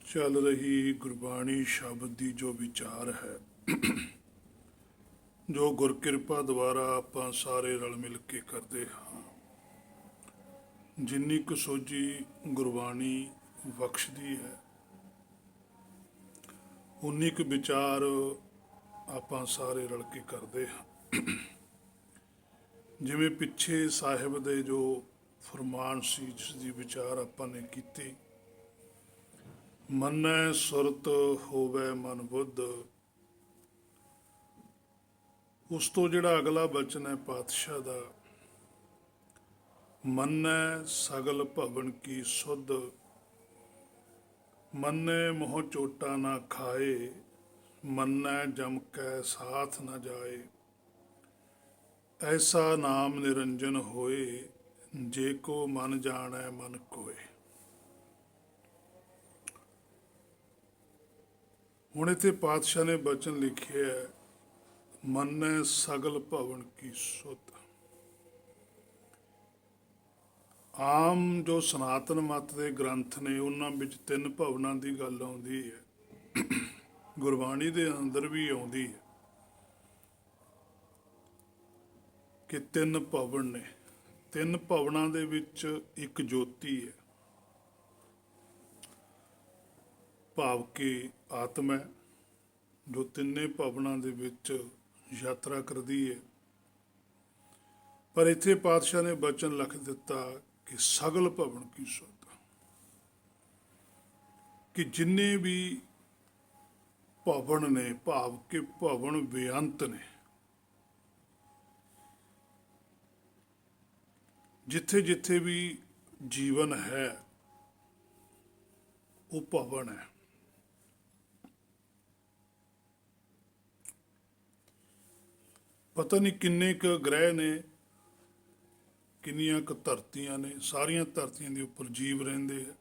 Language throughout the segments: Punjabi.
ਚੱਲ ਰਹੀ ਗੁਰਬਾਣੀ ਸ਼ਬਦ ਦੀ ਜੋ ਵਿਚਾਰ ਹੈ, ਜੋ ਗੁਰਕਿਰਪਾ ਦੁਆਰਾ ਆਪਾਂ ਸਾਰੇ ਰਲ ਮਿਲ ਕੇ ਕਰਦੇ ਹਾਂ। ਜਿੰਨੀ ਕੁ ਸੋਝੀ ਗੁਰਬਾਣੀ ਬਖਸ਼ਦੀ ਹੈ, ਉਨੀ ਕੁ ਵਿਚਾਰ ਆਪਾਂ ਸਾਰੇ ਰਲ ਕੇ ਕਰਦੇ ਹਾਂ। ਜਿਵੇਂ ਪਿੱਛੇ ਸਾਹਿਬ ਦੇ ਜੋ ਫਰਮਾਨ ਸੀ, ਜਿਸ ਦੀ ਵਿਚਾਰ ਆਪਾਂ ਨੇ ਕੀਤੀ, ਮੰਨੈ ਸੁਰਤ ਹੋਵੇ ਮਨ ਬੁੱਧ। ਉਸ ਤੋਂ ਜਿਹੜਾ ਅਗਲਾ ਬਚਨ ਹੈ ਪਾਤਸ਼ਾਹ ਦਾ, ਮੰਨੈ ਸਗਲ ਭਵਨ ਕੀ ਸੁਧ, ਮੰਨੈ ਮੋਹ ਚੋਟਾ ਨਾ ਖਾਏ, ਮੰਨੈ ਜਮ ਕੈ ਸਾਥ ਨਾ ਜਾਏ। ਐਸਾ ਨਾਮ ਨਿਰੰਜਨ ਹੋਏ, ਜੇ ਕੋ ਮਨ ਜਾਣੈ ਮਨ ਕੋਏ। ਹੁਣ ਇੱਥੇ ਪਾਤਸ਼ਾਹ ਨੇ ਬਚਨ ਲਿਖਿਆ, ਮੰਨੈ ਸਗਲ ਭਵਨ ਕੀ ਸੁਧ। ਆਮ ਜੋ ਸਨਾਤਨ ਮਤ ਦੇ ਗ੍ਰੰਥ ਨੇ, ਉਹਨਾਂ ਵਿੱਚ ਤਿੰਨ ਭਵਨਾਂ ਦੀ ਗੱਲ ਆਉਂਦੀ ਹੈ। ਗੁਰਬਾਣੀ ਦੇ ਅੰਦਰ ਵੀ ਆਉਂਦੀ ਹੈ ਕਿ ਤਿੰਨ ਭਵਨ ਨੇ। ਤਿੰਨ ਭਵਨਾਂ ਦੇ ਵਿੱਚ ਇੱਕ ਜੋਤੀ ਹੈ, ਭਾਵ ਕਿ ਆਤਮਾ ਹੈ, ਜੋ ਤਿੰਨੇ ਭਵਨਾਂ ਦੇ ਵਿੱਚ ਯਾਤਰਾ ਕਰਦੀ ਹੈ। ਪਰ ਇੱਥੇ ਪਾਤਸ਼ਾਹ ਨੇ ਬਚਨ ਲਿਖ ਦਿੱਤਾ ਕਿ ਸਗਲ ਭਵਨ ਕੀ ਸੁਧ, ਕਿ ਜਿੰਨੇ ਵੀ ਭਵਨ ਨੇ, ਭਾਵ ਕਿ ਭਵਨ ਬੇਅੰਤ ਨੇ, ਜਿੱਥੇ ਜਿੱਥੇ ਵੀ ਜੀਵਨ ਹੈ ਉਹ ਭਵਨ ਹੈ। ਪਤਾ ਨਹੀਂ ਕਿੰਨੇ ਕੁ ਗ੍ਰਹਿ ਨੇ, ਕਿੰਨੀਆਂ ਕੁ ਧਰਤੀਆਂ ਨੇ। ਸਾਰੀਆਂ ਧਰਤੀਆਂ ਦੇ ਉੱਪਰ ਜੀਵ ਰਹਿੰਦੇ ਆ।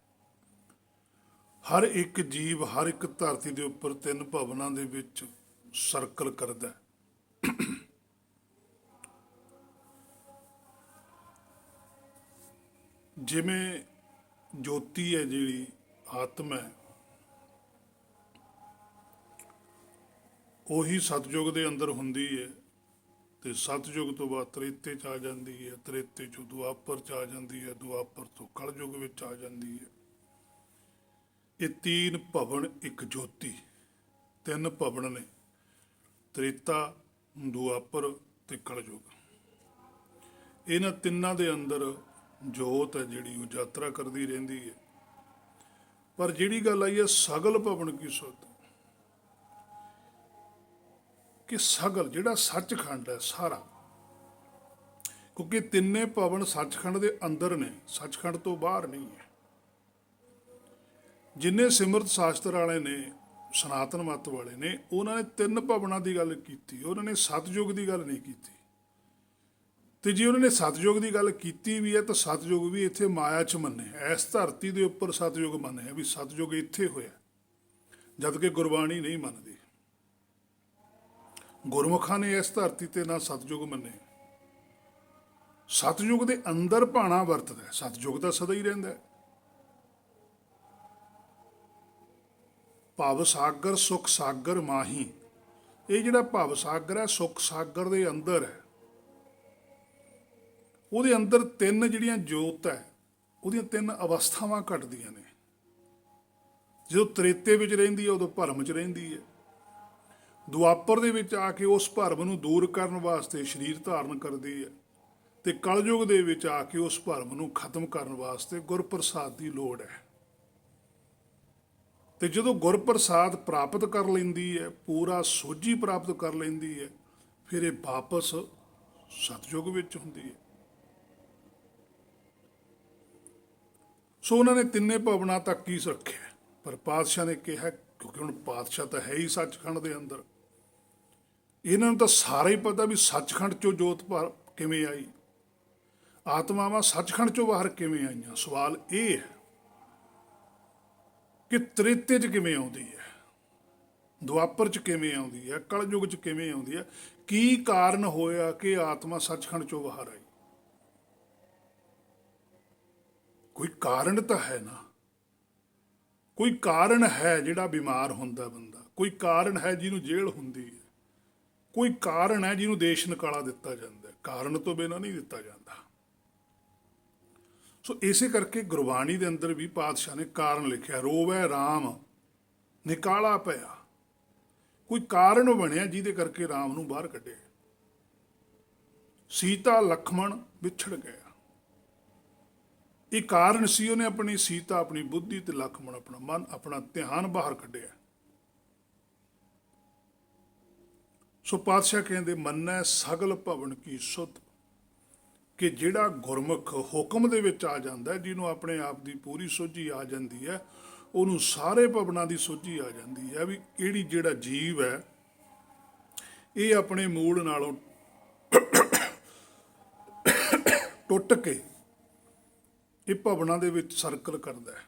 ਹਰ ਇੱਕ ਜੀਵ ਹਰ ਇੱਕ ਧਰਤੀ ਦੇ ਉੱਪਰ ਤਿੰਨ ਭਵਨਾਂ ਦੇ ਵਿੱਚ ਸਰਕਲ ਕਰਦਾ ਹੈ। ਜਿਵੇਂ ਜੋਤੀ ਹੈ, ਜਿਹੜੀ ਆਤਮਾ ਹੈ, ਉਹੀ ਸਤਿਯੁਗ ਦੇ ਅੰਦਰ ਹੁੰਦੀ ਹੈ, ਤੇ ਸਤਿਯੁਗ ਤੋਂ ਬਾਅਦ ਤ੍ਰੇਤੇ 'ਚ ਆ ਜਾਂਦੀ ਹੈ, ਤ੍ਰੇਤੇ 'ਚੋਂ ਦੁਆਪਰ 'ਚ ਆ ਜਾਂਦੀ ਹੈ, ਦੁਆਪਰ ਤੋਂ ਕਲਯੁਗ ਵਿੱਚ ਆ ਜਾਂਦੀ ਹੈ। ਇਹ ਤੀਨ ਭਵਨ ਇੱਕ ਜੋਤੀ, ਤਿੰਨ ਭਵਨ ਨੇ, ਤ੍ਰੇਤਾ, ਦੁਆਪਰ ਤੇ ਕਲਯੁਗ। ਇਹਨਾਂ ਤਿੰਨਾਂ ਦੇ ਅੰਦਰ ਜੋਤ ਹੈ ਜਿਹੜੀ ਉਹ ਯਾਤਰਾ ਕਰਦੀ ਰਹਿੰਦੀ ਹੈ। ਪਰ ਜਿਹੜੀ ਗੱਲ ਆਈ ਹੈ ਸਗਲ ਭਵਨ ਕੀ ਸੁਧ, ਕਿ ਸਗਲ ਜਿਹੜਾ ਸੱਚਖੰਡ ਹੈ ਸਾਰਾ, ਕਿਉਂਕਿ ਤਿੰਨੇ ਭਵਨ ਸੱਚਖੰਡ ਦੇ ਅੰਦਰ ਨੇ, ਸੱਚਖੰਡ ਤੋਂ ਬਾਹਰ ਨਹੀਂ ਹੈ। ਜਿੰਨੇ ਸਿਮਰਤ ਸ਼ਾਸਤਰ ਵਾਲੇ ਨੇ, ਸਨਾਤਨ ਮਤ ਵਾਲੇ ਨੇ, ਉਹਨਾਂ ਨੇ ਤਿੰਨ ਭਵਨਾਂ ਦੀ ਗੱਲ ਕੀਤੀ, ਉਹਨਾਂ ਨੇ ਸਤਿਯੁਗ ਦੀ ਗੱਲ ਨਹੀਂ ਕੀਤੀ। ਤੇ ਜੇ ਉਹਨਾਂ ਨੇ ਸਤਿਯੁਗ ਦੀ ਗੱਲ ਕੀਤੀ ਵੀ ਹੈ ਤਾਂ ਸਤਿਯੁਗ ਵੀ ਇੱਥੇ ਮਾਇਆ 'ਚ ਮੰਨਿਆ, ਇਸ ਧਰਤੀ ਦੇ ਉੱਪਰ ਸਤਿਯੁਗ ਮੰਨਿਆ ਵੀ ਸਤਿਯੁਗ ਇੱਥੇ ਹੋਇਆ, ਜਦ ਕਿ ਗੁਰਬਾਣੀ ਨਹੀਂ ਮੰਨਦੀ। ਗੁਰਮੁਖਾਂ ਨੇ ਇਸ ਧਰਤੀ ਤੇ ਨਾ ਸਤਿਯੁਗ ਮੰਨੇ। ਸਤਿਯੁਗ ਦੇ ਅੰਦਰ ਭਾਣਾ ਵਰਤਦਾ, ਸਤਿਯੁਗ ਤਾਂ ਸਦਾ ਹੀ ਰਹਿੰਦਾ। ਭਵ ਸਾਗਰ ਸੁਖ ਸਾਗਰ ਮਾਹੀ, ਇਹ ਜਿਹੜਾ ਭਵ ਸਾਗਰ ਹੈ ਸੁਖ ਸਾਗਰ ਦੇ ਅੰਦਰ ਹੈ। ਉਹਦੇ ਅੰਦਰ ਤਿੰਨ ਜਿਹੜੀਆਂ ਜੋਤ ਹੈ, ਉਹਦੀਆਂ ਤਿੰਨ ਅਵਸਥਾਵਾਂ ਘਟਦੀਆਂ ਨੇ। ਜਦੋਂ ਤ੍ਰੇਤੇ ਵਿੱਚ ਰਹਿੰਦੀ ਹੈ ਉਦੋਂ ਭਰਮ 'ਚ ਰਹਿੰਦੀ ਹੈ, ਦੁਆਪਰ ਦੇ ਵਿੱਚ ਆ ਕੇ ਉਸ ਭਰਮ ਨੂੰ ਦੂਰ ਕਰਨ ਵਾਸਤੇ ਸਰੀਰ ਧਾਰਨ ਕਰਦੀ ਹੈ, ਤੇ ਕਲਯੁਗ ਦੇ ਵਿੱਚ ਆ ਕੇ ਉਸ ਭਰਮ ਨੂੰ ਖਤਮ ਕਰਨ ਵਾਸਤੇ ਗੁਰਪ੍ਰਸਾਦ ਦੀ ਲੋੜ ਹੈ। ਤੇ ਜਦੋਂ ਗੁਰਪ੍ਰਸਾਦ ਪ੍ਰਾਪਤ ਕਰ ਲੈਂਦੀ ਹੈ, ਪੂਰਾ ਸੋਝੀ ਪ੍ਰਾਪਤ ਕਰ ਲੈਂਦੀ ਹੈ, ਫਿਰ ਇਹ ਵਾਪਸ ਸਤਿਯੁਗ ਵਿੱਚ ਹੁੰਦੀ ਹੈ। ਸੋ ਉਹਨਾਂ ਨੇ ਤਿੰਨੇ ਭਵਨਾਂ ਤੱਕ ਹੀ ਰੱਖਿਆ। ਪਰ ਪਾਤਸ਼ਾਹ ਨੇ ਕਿਹਾ, ਕਿਉਂਕਿ ਹੁਣ ਪਾਤਸ਼ਾਹ ਤਾਂ ਹੈ ਹੀ ਸੱਚਖੰਡ ਦੇ ਅੰਦਰ, ਇਹਨਾਂ ਨੂੰ ਤਾਂ ਸਾਰਾ ਹੀ ਪਤਾ ਵੀ ਸੱਚਖੰਡ 'ਚੋਂ ਜੋਤ ਕਿਵੇਂ ਆਈ, ਆਤਮਾਵਾਂ ਸੱਚਖੰਡ 'ਚੋਂ ਬਾਹਰ ਕਿਵੇਂ ਆਈਆਂ। ਸਵਾਲ ਇਹ ਹੈ ਕਿ ਤ੍ਰੇਤੇ 'ਚ ਕਿਵੇਂ ਆਉਂਦੀ ਹੈ, ਦੁਆਪਰ 'ਚ ਕਿਵੇਂ ਆਉਂਦੀ ਹੈ, ਕਲਯੁਗ 'ਚ ਕਿਵੇਂ ਆਉਂਦੀ ਹੈ। ਕੀ ਕਾਰਨ ਹੋਇਆ ਕਿ ਆਤਮਾ ਸੱਚਖੰਡ 'ਚੋਂ ਬਾਹਰ ਆਈ? ਕੋਈ ਕਾਰਨ ਤਾਂ ਹੈ ਨਾ। ਕੋਈ ਕਾਰਨ ਹੈ ਜਿਹੜਾ ਬਿਮਾਰ ਹੁੰਦਾ ਬੰਦਾ, ਕੋਈ ਕਾਰਨ ਹੈ ਜਿਹਨੂੰ ਜੇਲ੍ਹ ਹੁੰਦੀ ਹੈ, ਕੋਈ ਕਾਰਨ ਹੈ ਜਿਹਨੂੰ ਦੇਸ਼ ਨਿਕਾਲਾ ਦਿੱਤਾ ਜਾਂਦਾ ਹੈ। ਕਾਰਨ ਤੋਂ ਬਿਨਾਂ ਨਹੀਂ ਦਿੱਤਾ ਜਾਂਦਾ। ਸੋ ਇਸੇ ਕਰਕੇ ਗੁਰਬਾਣੀ ਦੇ ਅੰਦਰ ਵੀ ਪਾਤਸ਼ਾਹ ਨੇ ਕਾਰਨ ਲਿਖਿਆ, ਰੋਵੈ ਰਾਮ ਨਿਕਾਲਾ ਪਿਆ। ਕੋਈ ਕਾਰਨ ਬਣਿਆ ਜਿਹਦੇ ਕਰਕੇ ਰਾਮ ਨੂੰ ਬਾਹਰ ਕੱਢਿਆ। ਸੀਤਾ ਲਖਮਣ ਵਿਛੜ ਗਿਆ, ਇਹ ਕਾਰਨ ਸੀ। ਉਹਨੇ ਆਪਣੀ ਸੀਤਾ, ਆਪਣੀ ਬੁੱਧੀ, ਤੇ ਲਖਮਣ ਆਪਣਾ ਮਨ, ਆਪਣਾ ਧਿਆਨ ਬਾਹਰ ਕੱਢਿਆ। ਸੋ ਪਾਤਸ਼ਾਹ ਕਹਿੰਦੇ ਮੰਨੈ ਸਗਲ ਭਵਨ ਕੀ ਸੁਧ, ਕਿ ਜਿਹੜਾ ਗੁਰਮੁਖ ਹੁਕਮ ਦੇ ਵਿੱਚ ਆ ਜਾਂਦਾ, ਜਿਹਨੂੰ ਆਪਣੇ ਆਪ ਦੀ ਪੂਰੀ ਸੋਝੀ ਆ ਜਾਂਦੀ ਹੈ, ਉਹਨੂੰ ਸਾਰੇ ਭਵਨਾਂ ਦੀ ਸੋਝੀ ਆ ਜਾਂਦੀ ਹੈ ਵੀ ਕਿਹੜੀ ਜਿਹੜਾ ਜੀਵ ਹੈ ਇਹ ਆਪਣੇ ਮੂਲ ਨਾਲੋਂ ਟੁੱਟ ਕੇ ਇਹ ਭਵਨਾਂ ਦੇ ਵਿੱਚ ਸਰਕਲ ਕਰਦਾ ਹੈ।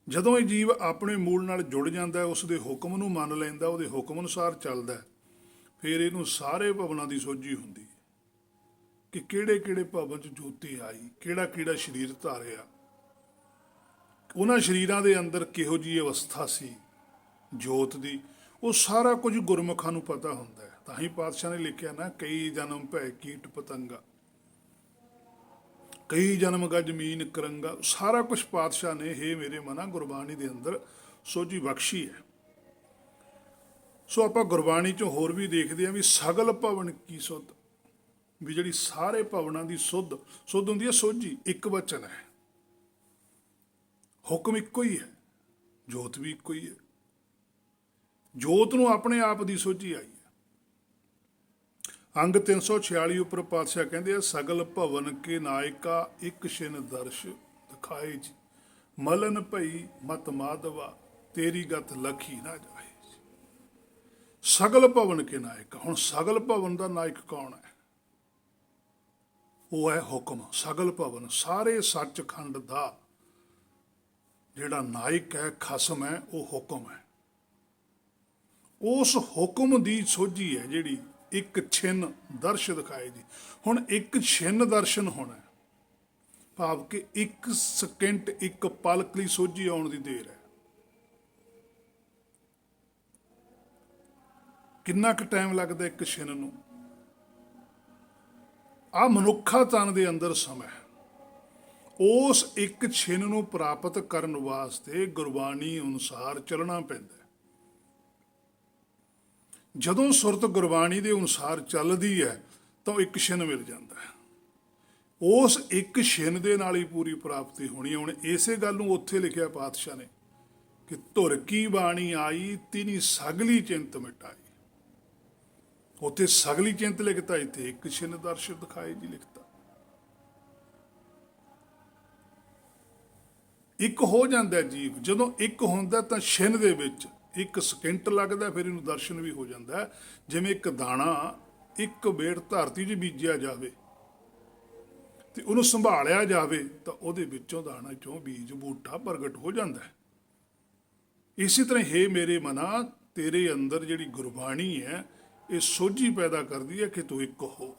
ਜਦੋਂ ਇਹ ਜੀਵ ਆਪਣੇ ਮੂਲ ਨਾਲ ਜੁੜ ਜਾਂਦਾ, ਉਸ ਦੇ ਹੁਕਮ ਨੂੰ ਮੰਨ ਲੈਂਦਾ, ਉਹਦੇ ਹੁਕਮ ਅਨੁਸਾਰ ਚੱਲਦਾ, ਫਿਰ ਇਹਨੂੰ ਸਾਰੇ ਭਵਨਾਂ ਦੀ ਸੋਝੀ ਹੁੰਦੀ ਹੈ ਕਿ ਕਿਹੜੇ ਕਿਹੜੇ ਭਵਨ 'ਚ ਜੋਤੀ ਆਈ, ਕਿਹੜਾ ਕਿਹੜਾ ਸਰੀਰ ਧਾਰਿਆ, ਉਹਨਾਂ ਸਰੀਰਾਂ ਦੇ ਅੰਦਰ ਕਿਹੋ ਜਿਹੀ ਅਵਸਥਾ ਸੀ ਜੋਤ ਦੀ, ਉਹ ਸਾਰਾ ਕੁਝ ਗੁਰਮੁਖਾਂ ਨੂੰ ਪਤਾ ਹੁੰਦਾ ਹੈ। ਤਾਂ ਹੀ ਪਾਤਸ਼ਾਹ ਨੇ ਲਿਖਿਆ ਨਾ, ਕਈ ਜਨਮ ਭੈ ਕੀਟ ਪਤੰਗਾ, ਕਈ ਜਨਮ ਗਾ ਜ਼ਮੀਨ ਕਰੰਗਾ। ਸਾਰਾ ਕੁਝ ਪਾਤਸ਼ਾਹ ਨੇ ਹੇ ਮੇਰੇ ਮਨਾ ਗੁਰਬਾਣੀ ਦੇ ਅੰਦਰ ਸੋਝੀ ਬਖਸ਼ੀ ਹੈ। ਸੋ ਆਪਾਂ ਗੁਰਬਾਣੀ 'ਚੋਂ ਹੋਰ ਵੀ ਦੇਖਦੇ ਹਾਂ ਵੀ ਸਗਲ ਭਵਨ ਕੀ ਸੁਧ, ਵੀ ਜਿਹੜੀ ਸਾਰੇ ਭਵਨਾਂ ਦੀ ਸੁਧ ਹੁੰਦੀ ਹੈ ਸੋਝੀ। ਇੱਕ ਵਚਨ ਹੈ, ਹੁਕਮ ਇੱਕੋ ਹੀ ਹੈ, ਜੋਤ ਵੀ ਇੱਕੋ ਹੀ ਹੈ। ਜੋਤ ਨੂੰ ਆਪਣੇ ਆਪ ਦੀ ਸੋਝੀ ਆਈ ਹੈ। ਅੰਗ 346 ਉੱਪਰ ਪਾਤਸ਼ਾਹ ਕਹਿੰਦੇ ਆ, ਸਗਲ ਭਵਨ ਕੇ ਨਾਇਕਾ ਇੱਕ ਛਿਨ ਦਰਸ਼ ਦਿਖਾਏ ਜੀ, ਮਲਨ ਭਈ ਮਤ ਮਾਧਵਾ ਤੇਰੀ ਗਤ ਲਖੀ ਨਾ ਜਾਏ। ਸਗਲ ਭਵਨ ਕੇ ਨਾਇਕਾ, ਹੁਣ ਸਗਲ ਭਵਨ ਦਾ ਨਾਇਕ ਕੌਣ ਹੈ? ਉਹ ਹੈ ਹੁਕਮ। ਸਗਲ ਭਵਨ, ਸਾਰੇ ਸੱਚਖੰਡ ਦਾ ਜਿਹੜਾ ਨਾਇਕ ਹੈ, ਖਸਮ ਹੈ, ਉਹ ਹੁਕਮ ਹੈ। ਉਸ ਹੁਕਮ ਦੀ ਸੋਝੀ ਹੈ ਜਿਹੜੀ ਇੱਕ ਛਿਨ ਦਰਸ਼ ਦਿਖਾਏ ਜੀ। ਹੁਣ ਇੱਕ ਛਿਨ ਦਰਸ਼ਨ ਹੋਣਾ, ਭਾਵ ਕਿ ਇੱਕ ਸਕਿੰਟ, ਇੱਕ ਪਲਕ ਲਈ ਸੋਝੀ ਆਉਣ ਦੀ ਦੇਰ ਹੈ। ਕਿੰਨਾ ਕੁ ਟਾਈਮ ਲੱਗਦਾ ਇੱਕ ਛਿਨ ਨੂੰ? ਆ ਮਨੁੱਖਾ ਤਨ ਦੇ ਅੰਦਰ ਸਮਾਂ, ਉਸ ਇੱਕ ਛਿਨ ਨੂੰ ਪ੍ਰਾਪਤ ਕਰਨ ਵਾਸਤੇ ਗੁਰਬਾਣੀ ਅਨੁਸਾਰ ਚੱਲਣਾ ਪੈਂਦਾ। ਜਦੋਂ ਸੁਰਤ ਗੁਰਬਾਣੀ ਦੇ ਅਨੁਸਾਰ ਚੱਲਦੀ ਹੈ ਤਾਂ ਇੱਕ ਛਿਨ ਮਿਲ ਜਾਂਦਾ ਹੈ। ਉਸ ਇੱਕ ਛਿਨ ਦੇ ਨਾਲ ਹੀ ਪੂਰੀ ਪ੍ਰਾਪਤੀ ਹੋਣੀ। ਹੁਣ ਇਸੇ ਗੱਲ ਨੂੰ ਉੱਥੇ ਲਿਖਿਆ ਪਾਤਸ਼ਾਹ ਨੇ ਕਿ ਧੁਰ ਕੀ ਬਾਣੀ ਆਈ ਤਿਨੀ ਸਗਲੀ ਚਿੰਤ ਮਿਟਾਈ। ਉੱਥੇ ਸਗਲੀ ਚਿੰਤ ਲਿਖਤਾ, ਇੱਥੇ ਇੱਕ ਛਿਨ ਦਰਸ਼ ਦਿਖਾਏ ਜੀ ਲਿਖਤਾ। ਇੱਕ ਹੋ ਜਾਂਦਾ ਜੀਵ, ਜਦੋਂ ਇੱਕ ਹੁੰਦਾ ਤਾਂ ਛਿਨ ਦੇ ਵਿੱਚ ਇੱਕ ਸਕਿੰਟ ਲੱਗਦਾ, ਫਿਰ ਇਹਨੂੰ ਦਰਸ਼ਨ ਵੀ ਹੋ ਜਾਂਦਾ। ਜਿਵੇਂ ਇੱਕ ਦਾਣਾ ਇੱਕ ਵੇੜ ਧਰਤੀ 'ਚ ਬੀਜਿਆ ਜਾਵੇ ਤੇ ਉਹਨੂੰ ਸੰਭਾਲਿਆ ਜਾਵੇ ਤਾਂ ਉਹਦੇ ਵਿੱਚੋਂ ਦਾਣਾ ਚੋਂ ਬੀਜ ਬੂਟਾ ਪ੍ਰਗਟ ਹੋ ਜਾਂਦਾ ਹੈ। ਇਸੇ ਤਰ੍ਹਾਂ ਹੇ ਮੇਰੇ ਮਨਾ, ਤੇਰੇ ਅੰਦਰ ਜਿਹੜੀ ਗੁਰਬਾਣੀ ਹੈ ਇਹ ਸੋਝੀ ਪੈਦਾ ਕਰਦੀ ਹੈ ਕਿ ਤੂੰ ਇੱਕ ਹੋ।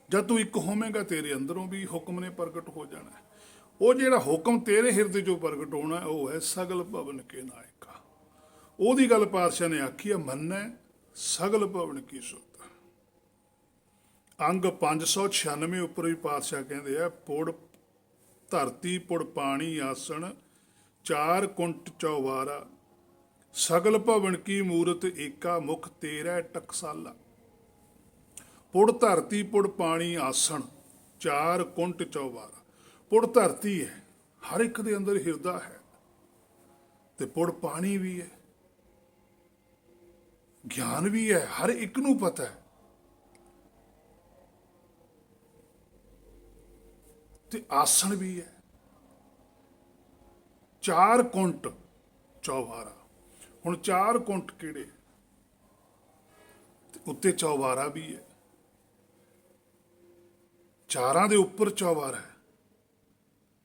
ਜਦ ਤੂੰ ਇੱਕ ਹੋਵੇਂਗਾ ਤੇਰੇ ਅੰਦਰੋਂ ਵੀ ਹੁਕਮ ਨੇ ਪ੍ਰਗਟ ਹੋ ਜਾਣਾ ਹੈ। ਉਹ ਜਿਹੜਾ ਹੁਕਮ ਤੇਰੇ ਹਿਰਦੇ 'ਚੋਂ ਪ੍ਰਗਟ ਹੋਣਾ ਉਹ ਹੈ ਸਗਲ ਭਵਨ ਕੇ ਨਾਇਕਾ। ਉਹਦੀ ਗੱਲ ਪਾਤਸ਼ਾਹ ਨੇ ਆਖੀ ਹੈ, ਮੰਨੈ ਸਗਲ ਭਵਨ ਕੀ ਸੁਧ। ਅੰਗ 596 ਉੱਪਰ ਵੀ ਪਾਤਸ਼ਾਹ ਕਹਿੰਦੇ ਆ, ਪੁੜ ਧਰਤੀ ਪੁੜ ਪਾਣੀ ਆਸਣ ਚਾਰ ਕੁੰਟ ਚੌਵਾਰਾ, ਸਗਲ ਭਵਨ ਕੀ ਮੂਰਤ ਏਕਾ ਮੁਖ ਤੇਰਾ ਟਕਸਾਲਾ। ਪੁੜ ਧਰਤੀ ਪੁੜ ਪਾਣੀ ਆਸਣ ਚਾਰ ਕੁੰਟ ਚੌਵਾਰਾ। ਪੁੜ ਧਰਤੀ ਹੈ, ਹਰ ਇੱਕ ਦੇ ਅੰਦਰ ਹਿਰਦਾ ਹੈ, ਤੇ ਪੁੜ ਪਾਣੀ ਵੀ ਹੈ, ਗਿਆਨ ਵੀ ਹੈ, ਹਰ ਇੱਕ ਨੂੰ ਪਤਾ ਹੈ। ਤੇ ਆਸਣ ਵੀ ਹੈ, ਚਾਰ ਕੁੰਟ ਚੌਵਾਰਾ। ਹੁਣ ਚਾਰ ਕੁੰਟ ਕਿਹੜੇ? ਤੇ ਉੱਤੇ ਚੌਵਾਰਾ ਵੀ ਹੈ, ਚਾਰਾਂ ਦੇ ਉੱਪਰ ਚੌਵਾਰਾ ਹੈ।